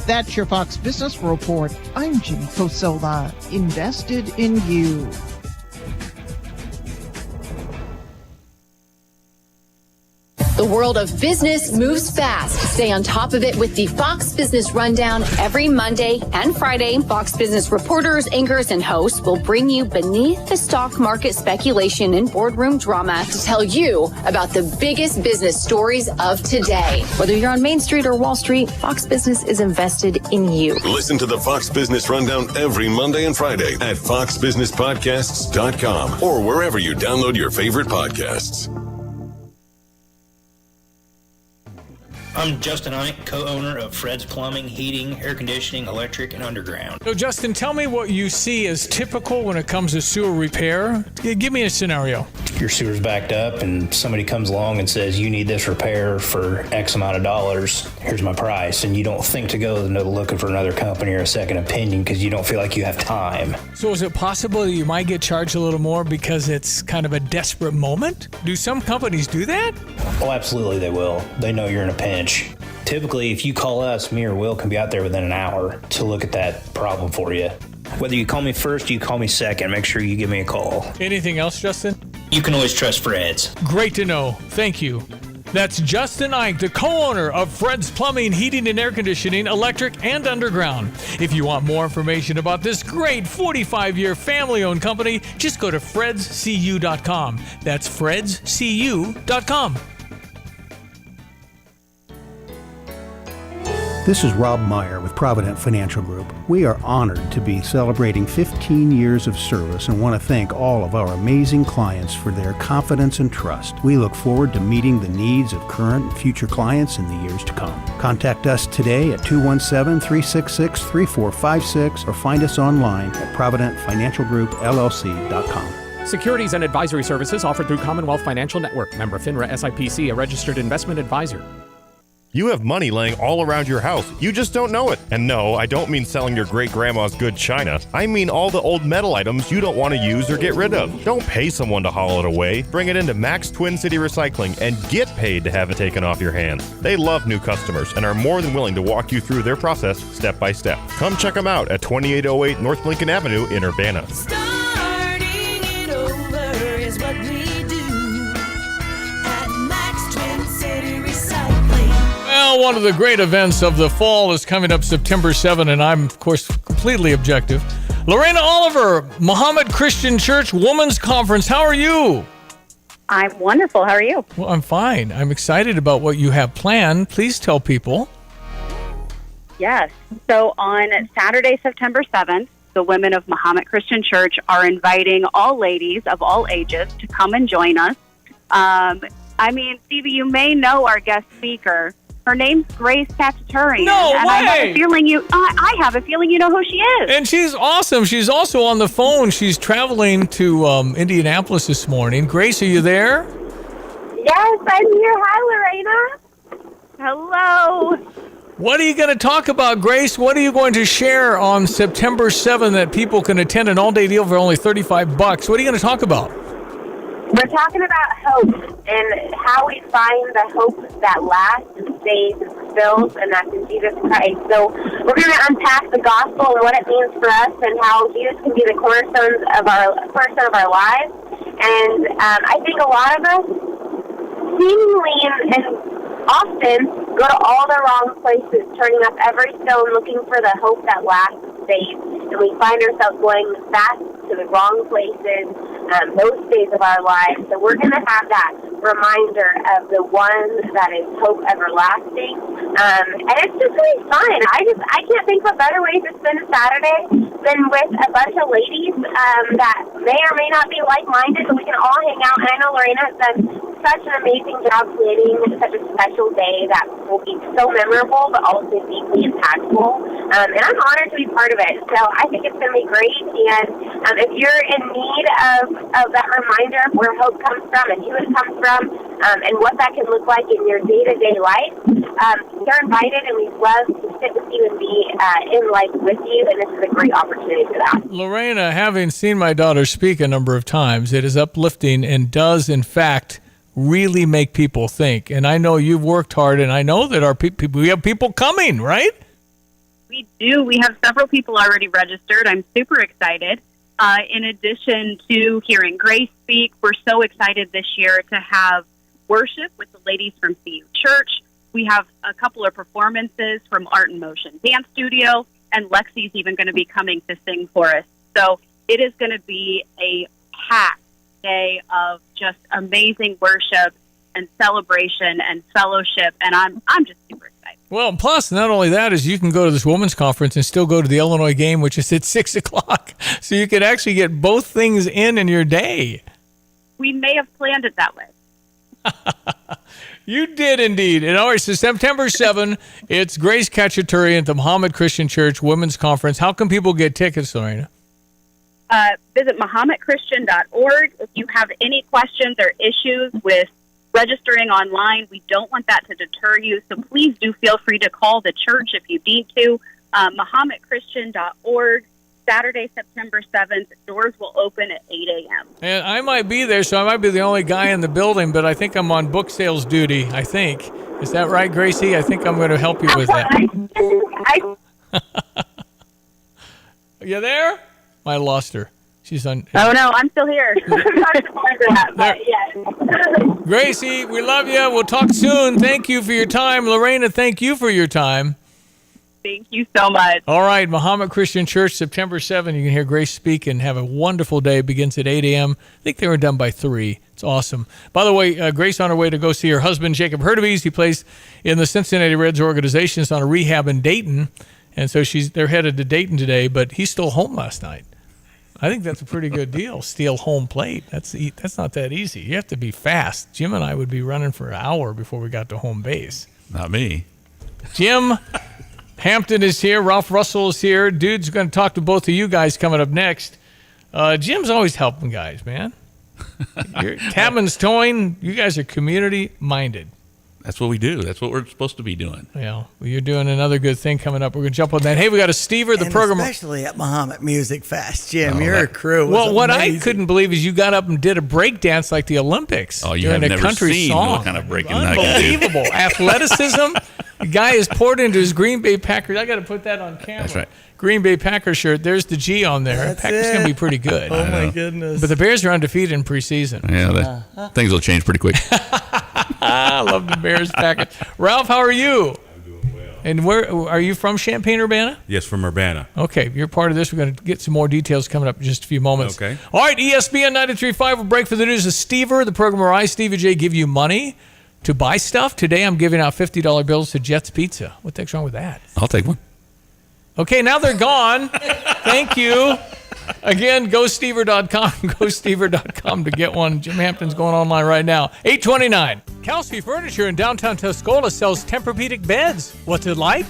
That's your Fox Business Report. I'm Jimmy Cosola. Invested in you. The world of business moves fast. Stay on top of it with the Fox Business Rundown every Monday and Friday. Fox Business reporters, anchors, and hosts will bring you beneath the stock market speculation and boardroom drama to tell you about the biggest business stories of today. Whether you're on Main Street or Wall Street, Fox Business is invested in you. Listen to the Fox Business Rundown every Monday and Friday at foxbusinesspodcasts.com or wherever you download your favorite podcasts. I'm Justin Ike, co-owner of Fred's Plumbing, Heating, Air Conditioning, Electric, and Underground. So, Justin, tell me what you see as typical when it comes to sewer repair. Give me a scenario. Your sewer's backed up and somebody comes along and says, you need this repair for X amount of dollars. Here's my price. And you don't think to go looking for another company or a second opinion because you don't feel like you have time. So is it possible that you might get charged a little more because it's kind of a desperate moment? Do some companies do that? Oh, absolutely they will. They know you're in a pinch. Typically, if you call us, me or Will can be out there within an hour to look at that problem for you. Whether you call me first or you call me second, make sure you give me a call. Anything else, Justin? You can always trust Fred's. Great to know. Thank you. That's Justin Ike, the co-owner of Fred's Plumbing, Heating and Air Conditioning, Electric, and Underground. If you want more information about this great 45-year family-owned company, just go to fredscu.com. That's fredscu.com. This is Rob Meyer with Provident Financial Group. We are honored to be celebrating 15 years of service and want to thank all of our amazing clients for their confidence and trust. We look forward to meeting the needs of current and future clients in the years to come. Contact us today at 217-366-3456 or find us online at providentfinancialgroupllc.com. Securities and advisory services offered through Commonwealth Financial Network. Member FINRA SIPC, a registered investment advisor. You have money laying all around your house. You just don't know it. And no, I don't mean selling your great-grandma's good china. I mean all the old metal items you don't want to use or get rid of. Don't pay someone to haul it away. Bring it into Max Twin City Recycling and get paid to have it taken off your hands. They love new customers and are more than willing to walk you through their process step by step. Come check them out at 2808 North Lincoln Avenue in Urbana. Starting it over is what we do at Max Twin City Recycling. Well, one of the great events of the fall is coming up September 7, and I'm, of course, completely objective. Lorena Oliver, Muhammad Christian Church Women's Conference. How are you? I'm wonderful. How are you? Well, I'm fine. I'm excited about what you have planned. Please tell people. Yes. So on Saturday, September 7th, the women of Muhammad Christian Church are inviting all ladies of all ages to come and join us. Stevie, you may know our guest speaker. Her name's Grace Cacciatore. No and way! I have a feeling you know who she is. And she's awesome. She's also on the phone. She's traveling to Indianapolis this morning. Grace, are you there? Yes, I'm here. Hi, Lorena. Hello. What are you going to talk about, Grace? What are you going to share on September 7th that people can attend an all-day deal for only $35? What are you going to talk about? We're talking about hope and how we find the hope that lasts and stays and fulfills, and that's in Jesus Christ. So we're going to unpack the gospel and what it means for us, and how Jesus can be the cornerstone of our lives. And I think a lot of us seemingly and often go to all the wrong places, turning up every stone looking for the hope that lasts and stays. And we find ourselves going back to the wrong places most days of our lives. So we're going to have that reminder of the one that is hope everlasting. And it's just really fun. I can't think of a better way to spend a Saturday than with a bunch of ladies that may or may not be like-minded, but we can all hang out. And I know Lorena has done such an amazing job planning such a special day that will be so memorable, but also deeply impactful. And I'm honored to be part of it. So I think it's going to be great. And if you're in need of that reminder of where hope comes from and who it comes from, and what that can look like in your day-to-day life, you're invited, and we'd love to sit with you and be in life with you. And this is a great opportunity for that. Lorena, having seen my daughter speak a number of times, it is uplifting and does, in fact, really make people think. And I know you've worked hard, and I know that we have people coming, right? We do. We have several people already registered. I'm super excited. In addition to hearing Grace speak, we're so excited this year to have worship with the ladies from CU Church. We have a couple of performances from Art in Motion Dance Studio, and Lexi's even going to be coming to sing for us. So it is going to be a packed day of just amazing worship and celebration and fellowship, and I'm just super excited. Well, plus, not only that, is you can go to this women's conference and still go to the Illinois game, which is at 6 o'clock. So you could actually get both things in your day. We may have planned it that way. You did indeed. And all right, so September 7th, it's Grace Cacciatore at the Muhammad Christian Church Women's Conference. How can people get tickets, Lorena? Visit MuhammadChristian.org. If you have any questions or issues with registering online, we don't want that to deter you, so please do feel free to call the church if you need to. MuhammadChristian.org, Saturday, September 7th. Doors will open at 8 a.m. And I might be there, so I might be the only guy in the building, but I think I'm on book sales duty, I think. Is that right, Gracie? I think I'm going to help you with that. You there? I lost her. She's on. Oh, no, I'm still here. Gracie, we love you. We'll talk soon. Thank you for your time. Lorena, thank you for your time. Thank you so much. All right, Muhammad Christian Church, September 7th. You can hear Grace speak and have a wonderful day. It begins at 8 a.m. I think they were done by 3. It's awesome. By the way, Grace on her way to go see her husband, Jacob Hurtubise. He plays in the Cincinnati Reds organization. He's on a rehab in Dayton. And so they're headed to Dayton today, but he's still home last night. I think that's a pretty good deal. Steal home plate. That's not that easy. You have to be fast. Jim and I would be running for an hour before we got to home base. Not me. Jim Hampton is here. Ralph Russell is here. Dude's going to talk to both of you guys coming up next. Jim's always helping guys, man. Tapman's Towing. You guys are community-minded. That's what we do. That's what we're supposed to be doing. Yeah, well, you're doing another good thing coming up. We're going to jump on that. Hey, we got a Stever, the program. Especially at Muhammad Music Fest, Jim. Your crew was Well, what amazing. I couldn't believe is you got up and did a break dance like the Olympics. Oh, you have doing a never country seen song. what kind of breaking I can do. Unbelievable. Athleticism. The guy is poured into his Green Bay Packers. I got to put that on camera. That's right. Green Bay Packers shirt. There's the G on there. That's Packers it. going to be pretty good. Oh, my goodness. But the Bears are undefeated in preseason. Yeah, things will change pretty quick. I love the Bears Packers. Ralph, how are you? I'm doing well. And where are you from? Champaign-Urbana? Yes, from Urbana. Okay, you're part of this. We're going to get some more details coming up in just a few moments. Okay. All right, ESPN 93.5. We'll break for the news of Stever, the program where I, Stevie Jay, give you money to buy stuff. Today I'm giving out $50 bills to Jets Pizza. What the heck's wrong with that? I'll take one. Okay, now they're gone. Thank you. Again, GoStever.com. GoStever.com to get one. Jim Hampton's going online right now. 829. Kelsey Furniture in downtown Tuscola sells Tempur-Pedic beds. What's it like?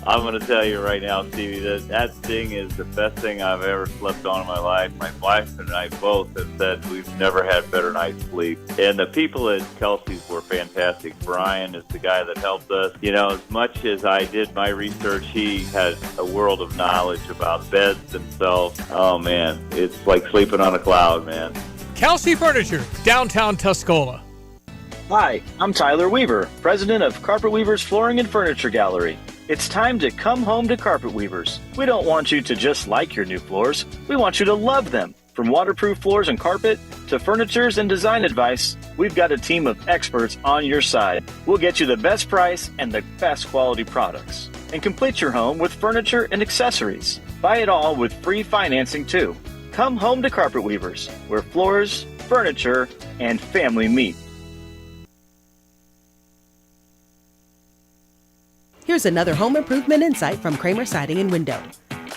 I'm going to tell you right now, Stevie, that thing is the best thing I've ever slept on in my life. My wife and I both have said we've never had better night's sleep. And the people at Kelsey's were fantastic. Brian is the guy that helped us. You know, as much as I did my research, he has a world of knowledge about beds themselves. Oh, man, it's like sleeping on a cloud, man. Kelsey Furniture, downtown Tuscola. Hi, I'm Tyler Weaver, president of Carpet Weavers Flooring and Furniture Gallery. It's time to come home to Carpet Weavers. We don't want you to just like your new floors. We want you to love them. From waterproof floors and carpet to furnitures and design advice, we've got a team of experts on your side. We'll get you the best price and the best quality products. And complete your home with furniture and accessories. Buy it all with free financing too. Come home to Carpet Weavers, where floors, furniture, and family meet. Here's another home improvement insight from Kramer Siding and Window.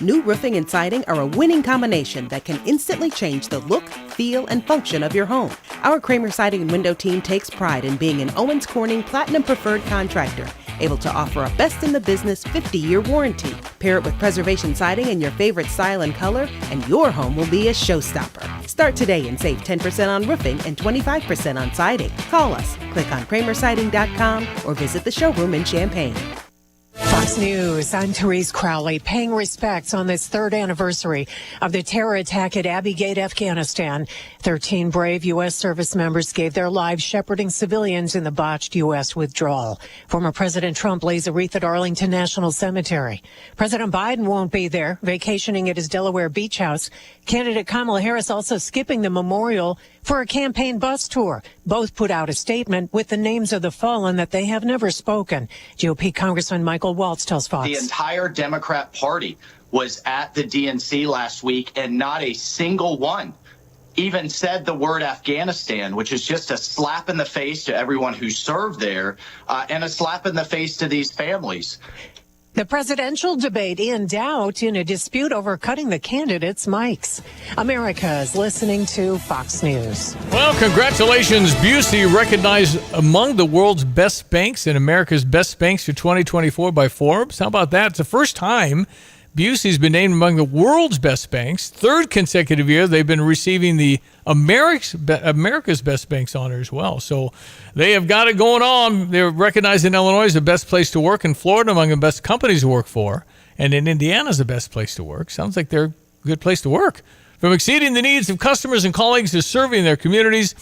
New roofing and siding are a winning combination that can instantly change the look, feel, and function of your home. Our Kramer Siding and Window team takes pride in being an Owens Corning Platinum Preferred contractor, able to offer a best-in-the-business 50-year warranty. Pair it with preservation siding in your favorite style and color, and your home will be a showstopper. Start today and save 10% on roofing and 25% on siding. Call us, click on kramersiding.com, or visit the showroom in Champaign. Fox News, I'm Therese Crowley, paying respects on this third anniversary of the terror attack at Abbey Gate, Afghanistan. 13 brave U.S. service members gave their lives shepherding civilians in the botched U.S. withdrawal. Former President Trump lays a wreath at Arlington National Cemetery. President Biden won't be there, vacationing at his Delaware beach house. Candidate Kamala Harris also skipping the memorial for a campaign bus tour. Both put out a statement with the names of the fallen that they have never spoken. GOP Congressman Michael Waltz tells Fox. The entire Democrat Party was at the DNC last week, and not a single one even said the word Afghanistan, which is just a slap in the face to everyone who served there, and a slap in the face to these families. The presidential debate in doubt in a dispute over cutting the candidates' mics. America is listening to Fox News. Well, congratulations. Busey recognized among the world's best banks and America's best banks for 2024 by Forbes. How about that? It's the first time Busey's been named among the world's best banks. Third consecutive year they've been receiving the America's Best Banks honor as well. So they have got it going on. They're recognized in Illinois as the best place to work, in Florida among the best companies to work for, and in Indiana as the best place to work. Sounds like they're a good place to work. From exceeding the needs of customers and colleagues to serving their communities,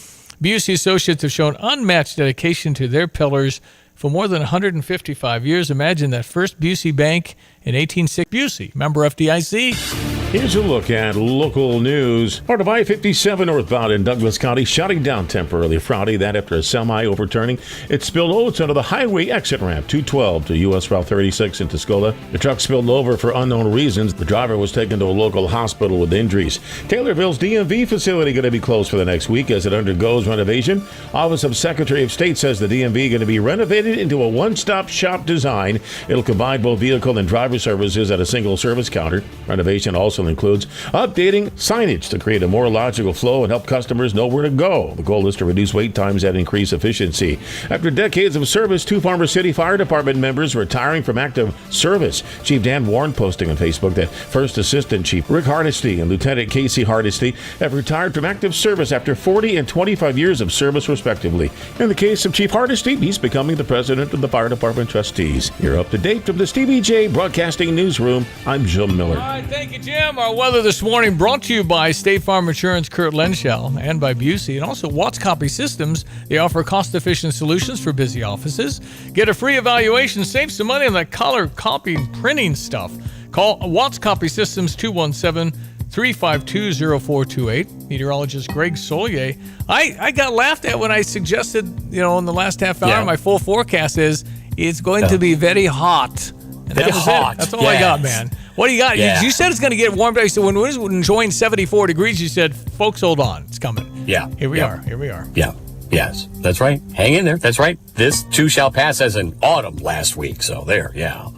Busey associates have shown unmatched dedication to their pillars for more than 155 years. Imagine that. First Busey Bank in 1860. Busey, member FDIC. Here's a look at local news. Part of I-57 northbound in Douglas County shutting down temporarily Friday. That after a semi overturning. It spilled oats onto the highway exit ramp 212 to U.S. Route 36 in Tuscola. The truck spilled over for unknown reasons. The driver was taken to a local hospital with injuries. Taylorville's DMV facility going to be closed for the next week as it undergoes renovation. Office of Secretary of State says the DMV going to be renovated into a one-stop shop design. It'll combine both vehicle and driver services at a single service counter. Renovation also includes updating signage to create a more logical flow and help customers know where to go. The goal is to reduce wait times and increase efficiency. After decades of service, 2 Farmer City Fire Department members retiring from active service. Chief Dan Warren posting on Facebook that First Assistant Chief Rick Hardesty and Lieutenant Casey Hardesty have retired from active service after 40 and 25 years of service, respectively. In the case of Chief Hardesty, he's becoming the president of the Fire Department Trustees. You're up to date from the Stevie Jay Broadcasting Newsroom. I'm Jim Miller. All right, thank you, Jim. Our weather this morning brought to you by State Farm Insurance Kurt Lenschel and by Busey, and also Watts Copy Systems. They offer cost-efficient solutions for busy offices. Get a free evaluation, save some money on that color copying printing stuff. Call Watts Copy Systems 217-352-0428. Meteorologist Greg Solier. I got laughed at when I suggested, in the last half hour, my full forecast is it's going to be very hot. And very hot. That's all I got, man. What do you got? Yeah. You said it's going to get warm. So when we was enjoying 74 degrees, you said, folks, hold on. It's coming. Yeah. Here we are. Yeah. Yes, that's right. Hang in there. That's right. This too shall pass as an autumn last week. So there, yeah.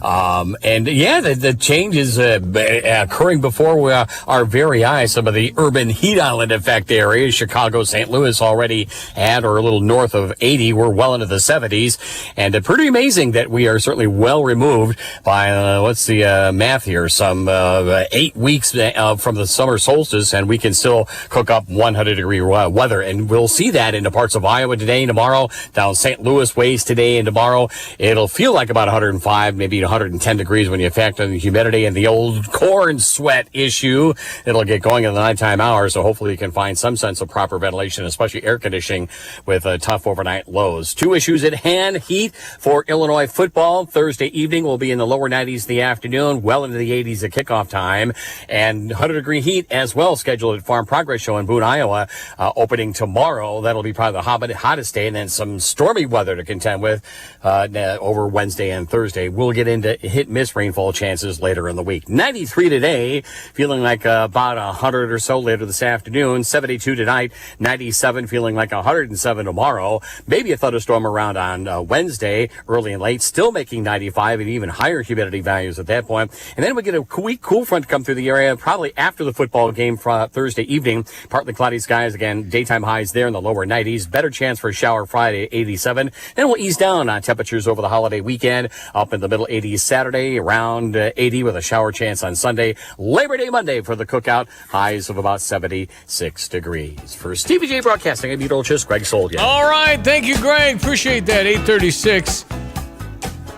And yeah, the change is occurring before our very eyes. Some of the urban heat island effect areas, Chicago, St. Louis, already at or a little north of 80. We're well into the 70s. And pretty amazing that we are certainly well removed by, what's the math here, some 8 weeks from the summer solstice, and we can still cook up 100-degree weather. And we'll see that into parts of Iowa today and tomorrow, down St. Louis ways today and tomorrow. It'll feel like about 105, maybe 110 degrees when you factor in the humidity and the old corn sweat issue. It'll get going in the nighttime hours, so hopefully you can find some sense of proper ventilation, especially air conditioning with tough overnight lows. 2 issues at hand. Heat for Illinois football. Thursday evening will be in the lower 90s in the afternoon, well into the 80s at kickoff time, and 100-degree heat as well scheduled at Farm Progress Show in Boone, Iowa, opening tomorrow. That'll be probably the hottest day, and then some stormy weather to contend with over Wednesday and Thursday. We'll get into hit-miss rainfall chances later in the week. 93 today, feeling like about 100 or so later this afternoon. 72 tonight, 97, feeling like 107 tomorrow. Maybe a thunderstorm around on Wednesday, early and late, still making 95 and even higher humidity values at that point. And then we get a weak cool front come through the area probably after the football game Thursday evening. Partly cloudy skies again, daytime highs there in the lower 90s. Better chance for a shower Friday, 87. Then we'll ease down on temperatures over the holiday weekend, up in the middle 80s Saturday, around 80 with a shower chance on Sunday. Labor Day Monday for the cookout, highs of about 76 degrees. For Stevie Jay Broadcasting, I'm meteorologist Greg Soldier. All right, thank you, Greg. Appreciate that. 836.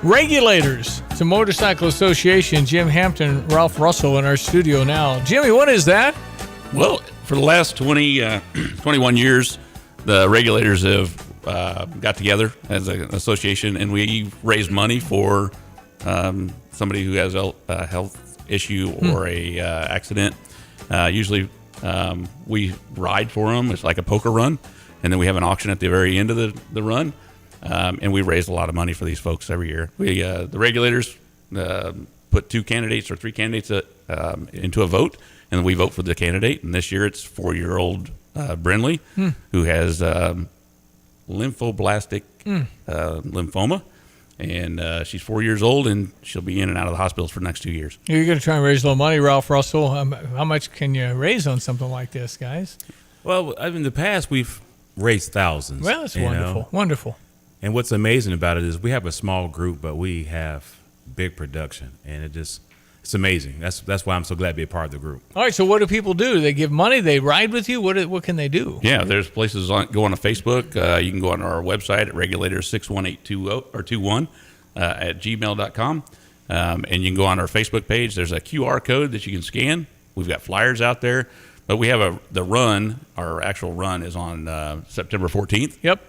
Regulators. It's a motorcycle association. Jim Hampton, Ralph Russell in our studio now. Jimmy, what is that? Well, for the last 21 years, the regulators have got together as an association, and we raised money for somebody who has a health issue or a accident. Usually we ride for them. It's like a poker run, and then we have an auction at the very end of the run, and we raise a lot of money for these folks every year. We the regulators put 2 candidates or 3 candidates into a vote, and we vote for the candidate. And this year it's 4-year-old Brinley, who has lymphoblastic lymphoma. And she's 4 years old, and she'll be in and out of the hospitals for the next 2 years. You're going to try and raise a little money, Ralph Russell. How much can you raise on something like this, guys? Well, in the past, we've raised thousands. Well, that's wonderful. Wonderful. And what's amazing about it is we have a small group, but we have big production, and it's amazing. That's why I'm so glad to be a part of the group. All right, so what do people do? Do they give money? They ride with you? What can they do? Yeah, there's places go on Facebook. You can go on our website at regulators61820 at gmail.com. And you can go on our Facebook page. There's a QR code that you can scan. We've got flyers out there. But we have the run. Our actual run is on September 14th. Yep.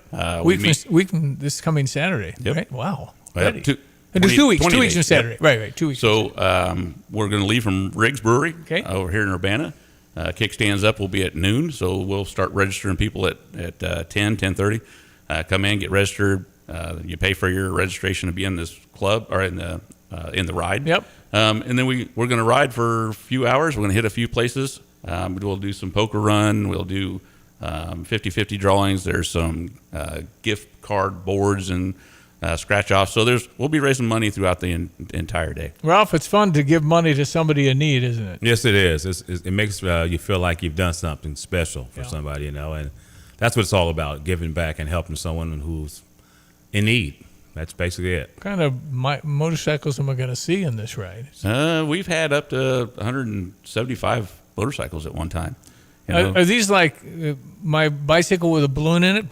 Week from this coming Saturday. Yep. Right? Wow. Yep. 2 weeks. 2 weeks from Saturday. Yep. Right. 2 weeks. So we're going to leave from Riggs Brewery over here in Urbana. Kickstands up will be at noon. So we'll start registering people at 10:30. Come in, get registered. You pay for your registration to be in this club or in the ride. Yep. And then we're going to ride for a few hours. We're going to hit a few places. We'll do some poker run. We'll do 50-50 drawings. There's some gift card boards and scratch off. So we'll be raising money throughout the entire day. Ralph, it's fun to give money to somebody in need, isn't it? Yes, it is. It makes you feel like you've done something special for somebody, and that's what it's all about, giving back and helping someone who's in need. That's basically it. What kind of motorcycles am I going to see in this ride? We've had up to 175 motorcycles at one time. Are these like my bicycle with a balloon in it?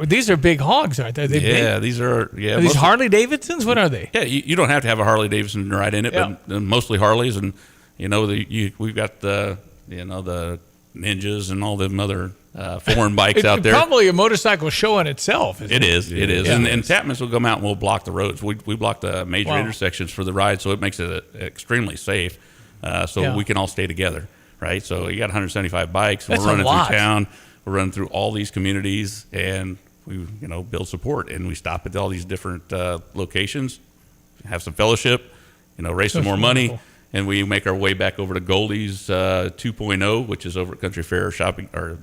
These are big hogs, aren't they? Are they big? These are. Yeah, are these Harley Davidsons? What are they? Yeah, you don't have to have a Harley Davidson to ride in it, but mostly Harleys, and we've got the Ninjas and all them other foreign bikes out there. It's probably a motorcycle show in itself. It is. Yeah. And Tapman's will come out and we'll block the roads. We block the major intersections for the ride, so it makes it extremely safe. We can all stay together. Right, so you got 175 bikes, and we're running through town. We're running through all these communities, and we, build support. And we stop at all these different locations, have some fellowship, raise some more money, and we make our way back over to Goldie's 2.0, which is over at Country Fair Shopping or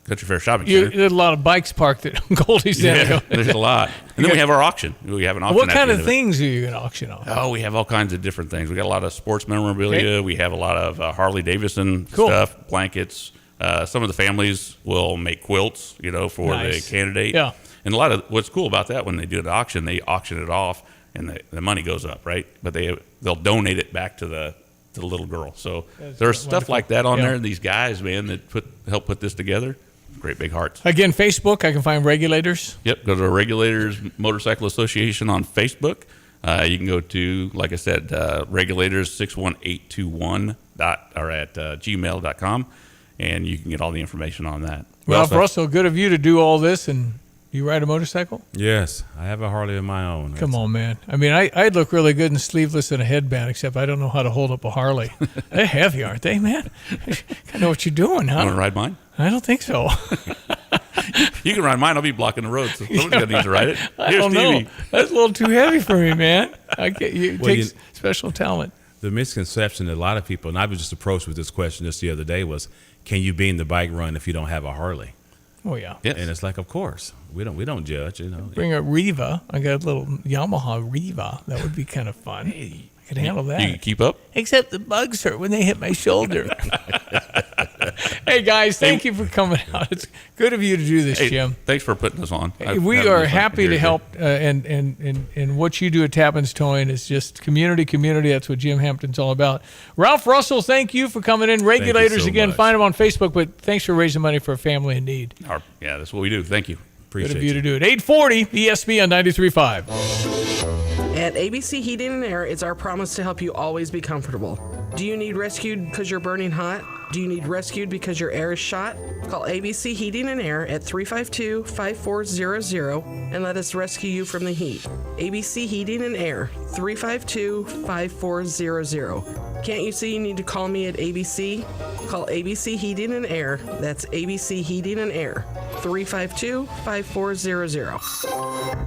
Country Fair Shopping There's Center. a lot of bikes parked at Goldie's. Yeah, there's a lot. And then we have our auction. We have an auction. What at kind the of end it. things are you going to auction off? Oh, we have all kinds of different things. We got a lot of sports memorabilia. Okay. We have a lot of Harley Davidson Cool. stuff, blankets. Some of the families will make quilts, for Nice. the candidate. Yeah. And a lot of what's cool about that, when they do an auction, they auction it off, and the money goes up, right? But they'll donate it back to the little girl. So there's stuff wonderful. like that on Yeah. there. These guys, man, that help put this together. Great big hearts. Again, Facebook, I can find Regulators. Yep, go to Regulators Motorcycle Association on Facebook. You can go to, like I said, regulators61821 or at gmail.com, and you can get all the information on that. Ralph Russell, good of you to do all this, and you ride a motorcycle? Yes, I have a Harley of my own. Come on, man. I mean, I'd look really good in sleeveless and a headband, except I don't know how to hold up a Harley. They're heavy, aren't they, man? I know what you're doing, huh? You want to ride mine? I don't think so. You can ride mine. I'll be blocking the road, so somebody's going to need to ride it. I Here's don't Stevie. know. That's a little too heavy for me, man. It takes special talent. The misconception that a lot of people, and I was just approached with this question just the other day, was, can you be in the bike run if you don't have a Harley? Oh, yeah. Yes. And it's like, of course. We don't judge, Bring a Riva. I got a little Yamaha Riva. That would be kind of fun. I could handle that. You can keep up? Except the bugs hurt when they hit my shoulder. Hey, guys, thank you for coming out. It's good of you to do this, Hey, Jim. thanks for putting us on. We are happy to help, and what you do at Tappan's Towing is just community. That's what Jim Hampton's all about. Ralph Russell, thank you for coming in. Regulators, so again, much. find them on Facebook, but thanks for raising money for a family in need. Yeah, that's what we do. Thank you. Good of you to do it. 840 ESP on 93.5. At ABC Heating and Air, it's our promise to help you always be comfortable. Do you need rescued because you're burning hot? Do you need rescued because your air is shot? Call ABC Heating and Air at 352-5400 and let us rescue you from the heat. ABC Heating and Air, 352-5400. Can't you see you need to call me at ABC? Call ABC Heating and Air. That's ABC Heating and Air, 352-5400.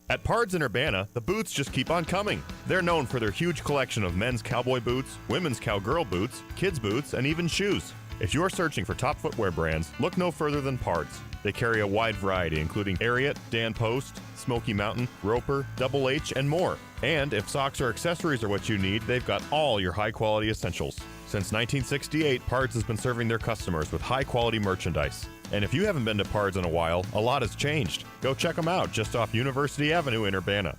At Pards in Urbana, the boots just keep on coming. They're known for their huge collection of men's cowboy boots, women's cowgirl boots, kids' boots, and even shoes. If you're searching for top footwear brands, look no further than Pards. They carry a wide variety, including Ariat, Dan Post, Smoky Mountain, Roper, Double H, and more. And if socks or accessories are what you need, they've got all your high-quality essentials. Since 1968, Pards has been serving their customers with high-quality merchandise. And if you haven't been to Pards in a while, a lot has changed. Go check them out just off University Avenue in Urbana.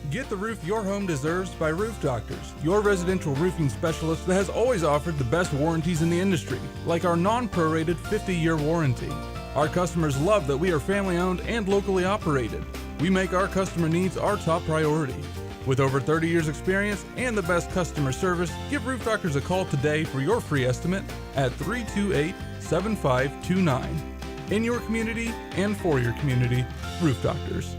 Get the roof your home deserves by Roof Doctors, your residential roofing specialist that has always offered the best warranties in the industry, like our non-prorated 50-year warranty. Our customers love that we are family-owned and locally operated. We make our customer needs our top priority. With over 30 years experience and the best customer service, give Roof Doctors a call today for your free estimate at 328-7529. In your community and for your community, Roof Doctors.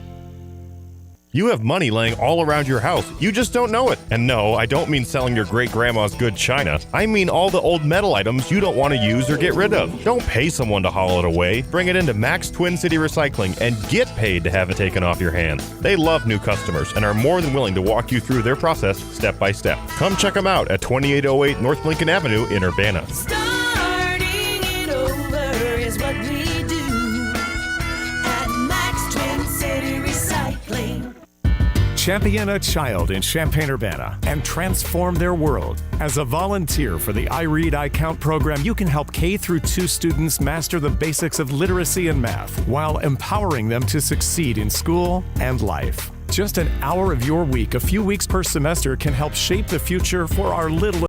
You have money laying all around your house. You just don't know it. And no, I don't mean selling your great-grandma's good china. I mean all the old metal items you don't want to use or get rid of. Don't pay someone to haul it away. Bring it into Max Twin City Recycling and get paid to have it taken off your hands. They love new customers and are more than willing to walk you through their process step by step. Come check them out at 2808 North Lincoln Avenue in Urbana. Starting it over is what we do at Max Twin City Recycling. Champion a child in Champaign-Urbana and transform their world. As a volunteer for the I Read, I Count program, you can help K-2 students master the basics of literacy and math while empowering them to succeed in school and life. Just an hour of your week, a few weeks per semester, can help shape the future for our little